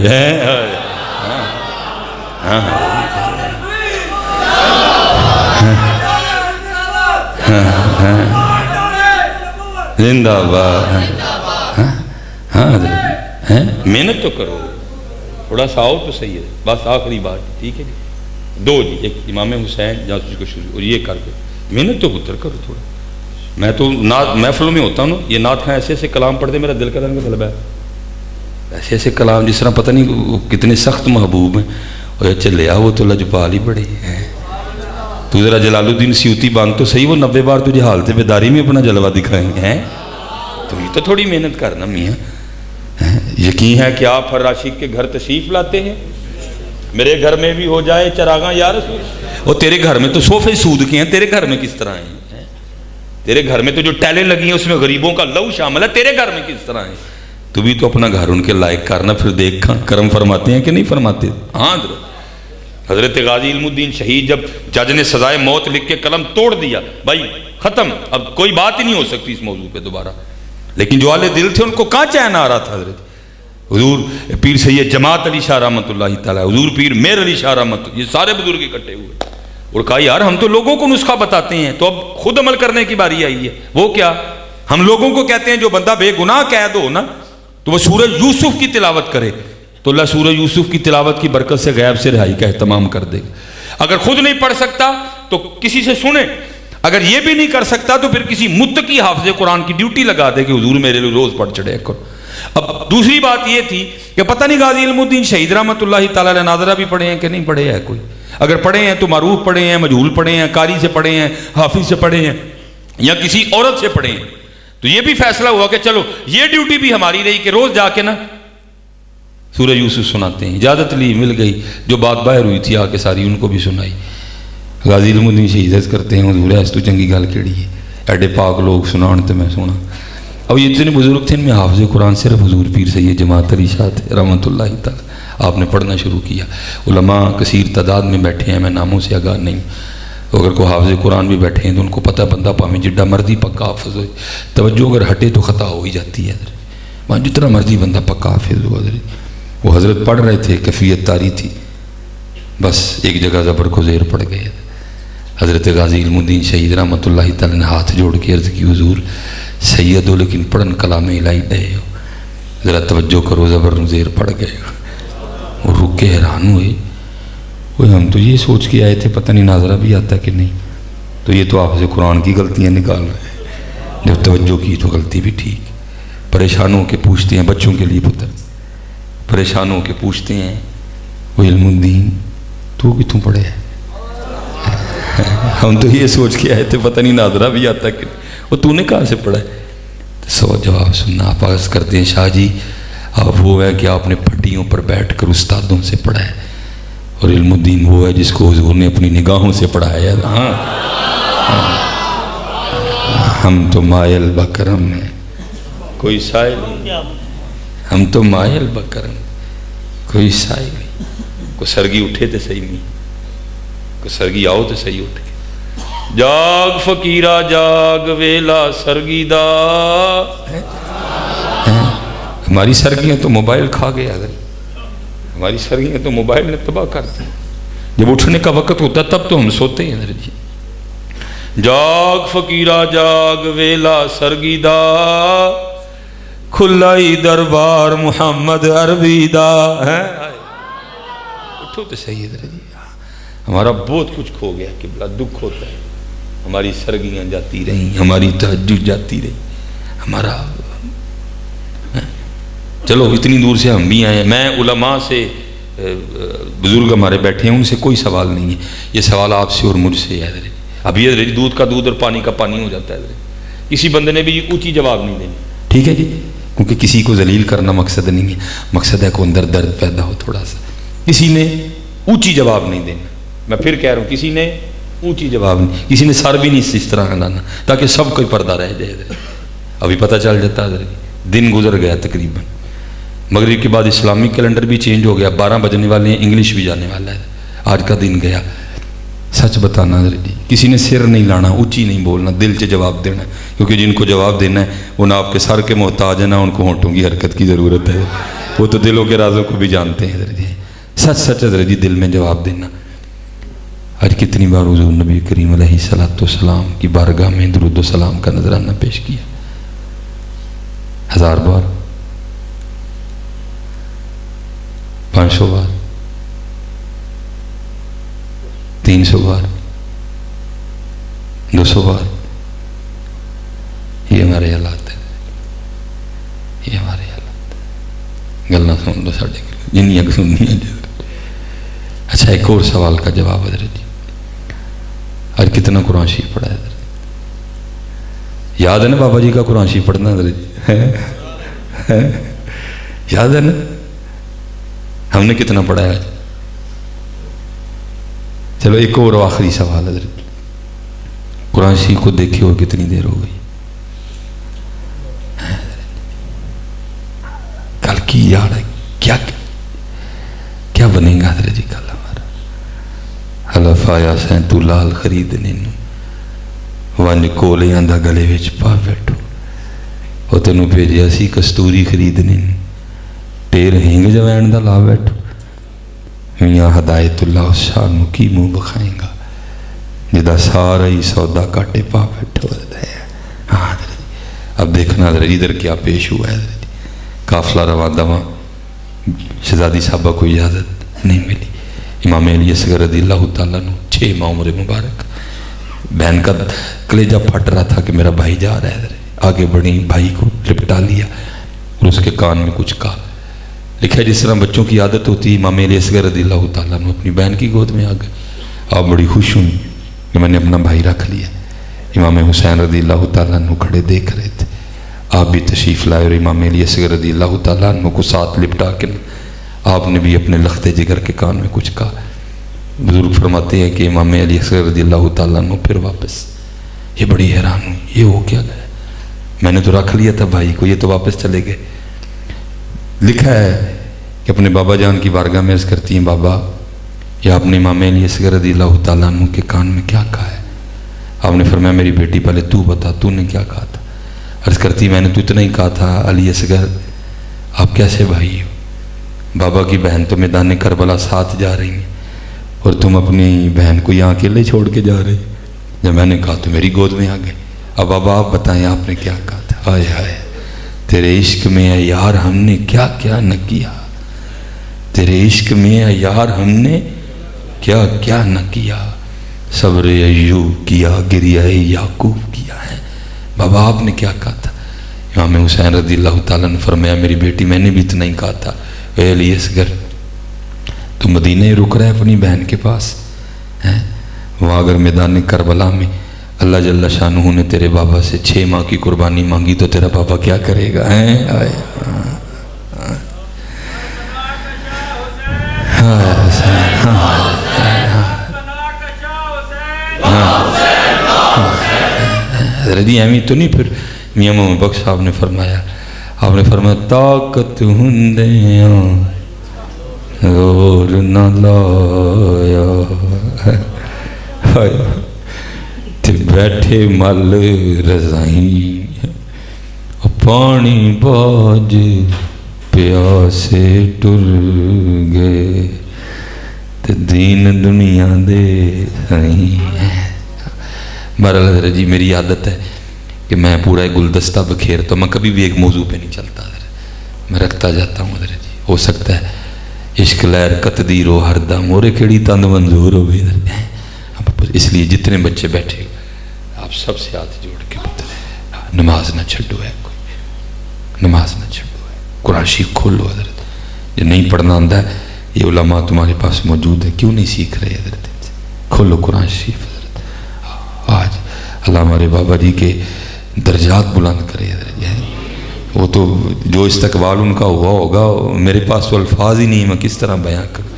Speaker 1: زندہ باد. محنت تو کرو، تھوڑا سا آؤ تو صحیح ہے. بس آخری بات ٹھیک ہے جی. 2 جی، ایک امام حسین جاسوسی کو شروع اور یہ کر کے محنت تو پتر کرو تھوڑا. میں تو نعت محفلوں میں ہوتا ہوں نا، یہ نعت خاں ایسے ایسے کلام پڑھتے میرا دل کا رنگ طلب ہے، ایسے ایسے کلام جس طرح پتہ نہیں وہ کتنے سخت محبوب ہیں، اور چلے وہ تو لجپال ہی بڑے ہیں، تو ذرا جلال الدین سیوطی باندھ تو صحیح، وہ 90 بار تجھے حالت بیداری میں اپنا جلوہ دکھائیں گے، تو یہ تو تھوڑی محنت کرنا میاں۔ یقین ہے کہ آپ ہر عاشق کے گھر تشریف لاتے ہیں، میرے گھر میں بھی ہو جائے چراغاں یا رسول، اور تیرے گھر میں تو صوفے سود کے ہیں، تیرے گھر میں کس طرح ہیں؟ تیرے گھر میں تو جو ٹیلیں لگی ہیں اس میں غریبوں کا لو شامل ہے، تیرے گھر میں کس طرح ہیں؟ تو بھی تو اپنا گھر ان کے لائق کرنا، پھر دیکھ کرم فرماتے ہیں کہ نہیں فرماتے؟ ہاں حضرت غازی علم الدین شہید جب جج نے سزائے موت لکھ کے قلم توڑ دیا، بھائی ختم، اب کوئی بات ہی نہیں ہو سکتی اس موضوع پہ دوبارہ، لیکن جو اہل دل تھے ان کو کہاں چین آ رہا تھا؟ حضرت حضور پیر سید جماعت علی شاہ رحمۃ اللہ تعالیٰ، حضور پیر میر علی شاہ رحمۃ اللہ، یہ سارے بزرگ اکٹھے ہوئے اور کہا یار ہم تو لوگوں کو نسخہ بتاتے ہیں، تو اب خود عمل کرنے کی باری آئی ہے۔ وہ کیا؟ ہم لوگوں کو کہتے ہیں جو بندہ بے گناہ قید ہو نا تو وہ سورہ یوسف کی تلاوت کرے، تو اللہ سورہ یوسف کی تلاوت کی برکت سے غیب سے رہائی کا اہتمام کر دے گا۔ اگر خود نہیں پڑھ سکتا تو کسی سے سنے، اگر یہ بھی نہیں کر سکتا تو پھر کسی متقی حافظ قرآن کی ڈیوٹی لگا دے کہ حضور میرے لیے روز پڑھ چڑھے کرو۔ اب دوسری بات یہ تھی کہ پتہ نہیں غازی علم الدین شہید رحمۃ اللہ تعالیٰ علیہ ناظرہ بھی پڑھے ہیں کہ نہیں پڑھے ہیں کوئی؟ اگر پڑھے ہیں تو معروف پڑھے ہیں، مجہول پڑھے ہیں، قاری سے پڑھے ہیں، حافظ سے پڑھے ہیں، یا کسی عورت سے پڑھے ہیں، تو یہ بھی فیصلہ ہوا کہ چلو یہ ڈیوٹی بھی ہماری رہی کہ روز جا کے نا سورہ یوسف سناتے ہیں۔ اجازت لی، مل گئی، جو بات باہر ہوئی تھی آ کے ساری ان کو بھی سنائی۔ غازی علم الدین شہید عرض کرتے ہیں حضور ایس تو چنگی گل کیڑی ہے، ایڈے پاک لوگ سنان تے میں سنا۔ اب یہ اتنے بزرگ تھے، ان میں حافظ قرآن صرف حضور پیر سید جماعت علی شاہ تھے رحمۃ اللہ تعالی، آپ نے پڑھنا شروع کیا۔ علماء کثیر تعداد میں بیٹھے ہیں، میں ناموں سے آگاہ نہیں، اگر کوئی حافظ قرآن بھی بیٹھے ہیں تو ان کو پتہ بندہ پاویں جڈا مرضی پکا حافظ ہوئے، توجہ اگر ہٹے تو خطا ہو ہی جاتی ہے، وہاں جتنا مرضی بندہ پکا حافظ ہو۔ وہ حضرت پڑھ رہے تھے، کیفیت تاری تھی، بس ایک جگہ زبر کو زیر پڑ گئے۔ حضرت غازی علم الدین شہید رحمۃ اللہ تعالی نے ہاتھ جوڑ کے عرض کی حضور سید ہو لیکن پڑھن کلام الہی ڈے ہو، ذرا توجہ کرو، زبر زیر پڑ گئے۔ وہ رک کے حیران ہوئے، ہم تو یہ سوچ کے آئے تھے پتہ نہیں ناظرہ بھی آتا کہ نہیں، تو یہ تو حافظ قرآن کی غلطیاں نکال رہے ہیں، جب توجہ کی تو غلطی بھی ٹھیک۔ پریشان ہو کے پوچھتے ہیں بچوں کے لیے پتر، پریشان ہو کے پوچھتے ہیں وہ علم الدین تو کتوں پڑھے ہے؟ ہم تو یہ سوچ کے آئے تھے پتہ نہیں ناظرہ بھی آتا کہ وہ تو نے کہاں سے پڑھا ہے؟ تو جواب سننا، آپ عرض کرتے ہیں شاہ جی آپ وہ ہے کہ آپ نے پھٹیوں پر بیٹھ کر استادوں سے پڑھا ہے، اور علم الدین وہ ہے جس کو حضور نے اپنی نگاہوں سے پڑھایا۔ ہاں ہم تو مائل بکرم ہیں، کوئی سائل نہیں، ہم تو مائل بکرم، کوئی سائل نہیں، کوئی سرگی اٹھے تو صحیح نہیں، کوئی سرگی آؤ تو صحیح اٹھے۔ جاگ فقیرہ جاگ ویلا سرگی دا، ہماری سرگیاں تو موبائل کھا گیا، ہماری سرگیاں تو موبائل نے تباہ کر دی، جب اٹھنے کا وقت ہوتا تب تو ہم سوتے ہیں۔ جی جاگ فقیرہ جاگ ویلا سرگی دا، کھلائی دربار محمد عربی دا، اٹھو تو صحیح ہے جی، ہمارا بہت کچھ کھو گیا کہ بلا دکھ ہوتا ہے، ہماری سرگیاں جاتی رہیں، ہماری تہجد جاتی رہی، ہمارا چلو اتنی دور سے ہم بھی آئے ہیں، میں علماء سے بزرگ ہمارے بیٹھے ہیں ان سے کوئی سوال نہیں ہے، یہ سوال آپ سے اور مجھ سے ہے۔ اب یہ دودھ کا دودھ اور پانی کا پانی ہو جاتا ہے، کسی بندے نے بھی اونچی جواب نہیں دینا، ٹھیک ہے جی، کیونکہ کسی کو ذلیل کرنا مقصد نہیں ہے، مقصد ہے کہ اندر درد پیدا ہو تھوڑا سا، کسی نے اونچی جواب نہیں دینا، میں پھر کہہ رہا ہوں کسی نے اونچی جواب نہیں، کسی نے سر بھی نہیں اس طرح ہلانا تاکہ سب کوئی پردہ رہ جائے۔ ابھی پتہ چل جاتا ہے دن گزر گیا تقریباً، مغرب کے بعد اسلامی کیلنڈر بھی چینج ہو گیا، 12 بجنے والے ہیں، انگلش بھی جانے والا ہے، آج کا دن گیا۔ سچ بتانا جی، کسی نے سر نہیں لانا، اونچی نہیں بولنا، دل سے جواب دینا، کیونکہ جن کو جواب دینا ہے وہ نہ آپ کے سر کے محتاج ہیں نہ ان کو ہونٹوں کی حرکت کی ضرورت ہے، وہ تو دلوں کے رازوں کو بھی جانتے ہیں۔ سچ سچ حضرت جی دل میں جواب دینا۔ آج کتنی بار حضور نبی کریم علیہ السلام کی بارگاہ میں درود و سلام کا نذرانہ پیش کیا؟ 1000 بار، 500 بار، 300 بار، 200 بار، ہمارے حالات ہیں، یہ ہمارے حالات ہیں. گلنا سن لو ساڑھے جنیاں سننی ہیں. اچھا ایک اور سوال کا جواب حضرت جی، آج کتنا قرآن شریف پڑھا ہے حضرت؟ یاد ہے نا بابا جی کا قرآن شریف پڑھنا حضرت جی؟ یاد ہے نا ہم نے کتنا پڑھا ہے؟ چلو ایک اور آخری سوال حضرت، قرآن شریف کو دیکھے ہو کتنی دیر ہو گئی؟ کل کی یاد ہے کیا بنے گا حضرت جی کل ہمارا؟ حلف آیا سین تو لال خریدنے نو ونج کولے آندہ گلے وچ پا بیٹھو، وہ تینوں بھیجیا سی کستوری خریدنے نو ٹیر ہینگ جوین دا لا بیٹھو. میاں ہدایت اللہ اس شاہ نو کی منہ بکھائیں گا جدا سارا ہی سودا کاٹے پا بیٹھو. ہاں اب دیکھنا حضرت جی ادھر کیا پیش ہوا ہے حضرت جی. قافلہ روان دواں، شہزادی صاحبہ کو اجازت نہیں ملی. امام علی اصغر رضی اللہ تعالیٰ نے 6 ماہ عمر مبارک، بہن کا کلیجہ پھٹ رہا تھا کہ میرا بھائی جا رہا ہے حضرت. آگے بڑھی، بھائی کو لپٹا لیا اور اس کے کان میں کچھ کہا. لکھا جس طرح بچوں کی عادت ہوتی ہے، امام علی اصغر رضی اللہ تعالیٰ نے اپنی بہن کی گود میں آ گئے. آپ بڑی خوش ہوئی کہ میں نے اپنا بھائی رکھ لیا. امام حسین رضی اللہ تعالیٰ عنہ کھڑے دیکھ رہے تھے. آپ بھی تشریف لائے اور امام علی اصغر رضی اللہ تعالیٰ عنہ کو ساتھ لپٹا کے آپ نے بھی اپنے لخت جگر کے کان میں کچھ کہا. بزرگ فرماتے ہیں کہ امام علی اصغر رضی اللہ تعالیٰ عنہ پھر واپس. یہ بڑی حیران ہوئی، یہ ہو کیا گیا؟ میں نے تو رکھ لیا تھا بھائی کو، یہ تو واپس چلے گئے. لکھا ہے کہ اپنے بابا جان کی بارگاہ میں عرض کرتی ہیں، بابا یہ آپ نے امام علی اصغر رضی اللہ تعالیٰ عنہ کے کان میں کیا کہا ہے؟ آپ نے فرمایا میری بیٹی پہلے تو بتا، تو نے کیا کہا تھا؟ عرض کرتی میں نے تو اتنا ہی کہا تھا علی اصغر آپ کیسے بھائی ہو؟ بابا کی بہن تو میدان کربلا ساتھ جا رہی ہیں اور تم اپنی بہن کو یہاں اکیلے چھوڑ کے جا رہے. جب میں نے کہا تو میری گود میں آ گئے. اب بابا آپ بتائیں آپ نے کیا کہا تھا؟ ہائے ہائے تیرے عشق میں اے یار ہم نے کیا کیا نہ کیا، تیرے عشق میں اے یار ہم نے کیا کیا نہ کیا. صبر ایوب کیا، گریہ یعقوب کیا ہے. بابا آپ نے کیا کہا تھا؟ امام حسین رضی اللہ تعالیٰ نے فرمایا میری بیٹی میں نے بھی اتنا ہی کہا تھا، اے علی اصغر تو مدینہ ہی رک رہا ہے اپنی بہن کے پاس ہے. وہاں اگر میدان کربلا میں اللہ جل شانہ نے تیرے بابا سے 6 ماہ کی قربانی مانگی تو تیرا بابا کیا کرے گا؟ حضرت جی ایمی تو نہیں. پھر میاں محمد بخش صاحب نے فرمایا، آپ نے فرمایا طاقت ہندیاں غور نہ لایا تے بیٹھے مل رضائیں پانی باج پیاسے ٹر گئے تے دین دنیا دے سائیں. بہرحال حضرت جی میری عادت ہے کہ میں پورا ایک گلدستہ بکھیرتا ہوں، میں کبھی بھی ایک موضوع پہ نہیں چلتا حضرت، میں رکھتا جاتا ہوں حضرت جی. ہو سکتا ہے عشق لہر قطدیر ہو ہر دم اور کھڑی تند منظور ہو بھی. اس لیے جتنے بچے بیٹھے آپ سب سے ہاتھ جوڑ کے بتائیں نماز نہ چھڈو ہے، کوئی نماز نہ چھڈو ہے. قرآن شریف کھولو حضرت، جو نہیں پڑھنا آتا ہے یہ علماء تمہارے پاس موجود ہے، کیوں نہیں سیکھ رہے حضرت؟ کھولو قرآن شریف حضرت. آج اللہ ہمارے بابا جی کے درجات بلند کرے حضرت. وہ تو جو استقبال ان کا ہوا ہوگا میرے پاس تو الفاظ ہی نہیں، میں کس طرح بیان کروں.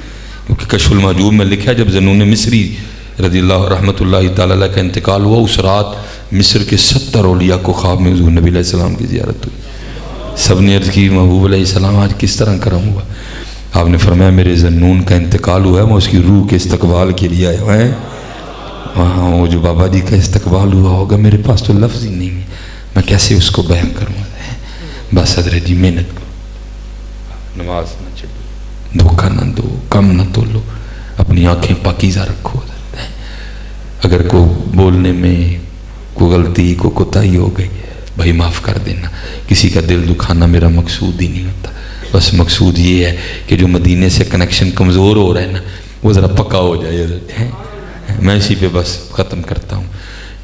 Speaker 1: کیونکہ کشف المحجوب میں لکھا ہے جب ذنون مصری رضی اللہ رحمۃ اللہ تعالیٰ کا انتقال ہوا، اس رات مصر کے 70 اولیاء کو خواب میں حضور نبی علیہ السلام کی زیارت ہوئی. سب نے عرض کی محبوب علیہ السلام آج کس طرح کرم ہوا؟ آپ نے فرمایا میرے ذنون کا انتقال ہوا ہے، میں اس کی روح کے استقبال کے لیے آیا ہے. وہاں وہ جو بابا جی کا استقبال ہوا ہوگا میرے پاس تو لفظ ہی نہیں ہے، میں کیسے اس کو بیان کروں. بس حضرت جی محنت کرو، نماز نہ چھڈو، دھوکہ نہ دو، کم نہ تولو، اپنی آنکھیں پاکیزہ رکھو. اگر کو بولنے میں کوئی غلطی کوئی کوتاہی ہو گئی بھائی معاف کر دینا. کسی کا دل دکھانا میرا مقصود ہی نہیں ہوتا، بس مقصود یہ ہے کہ جو مدینے سے کنیکشن کمزور ہو رہا ہے نا وہ ذرا پکا ہو جائے. میں اسی پہ بس ختم کرتا ہوں.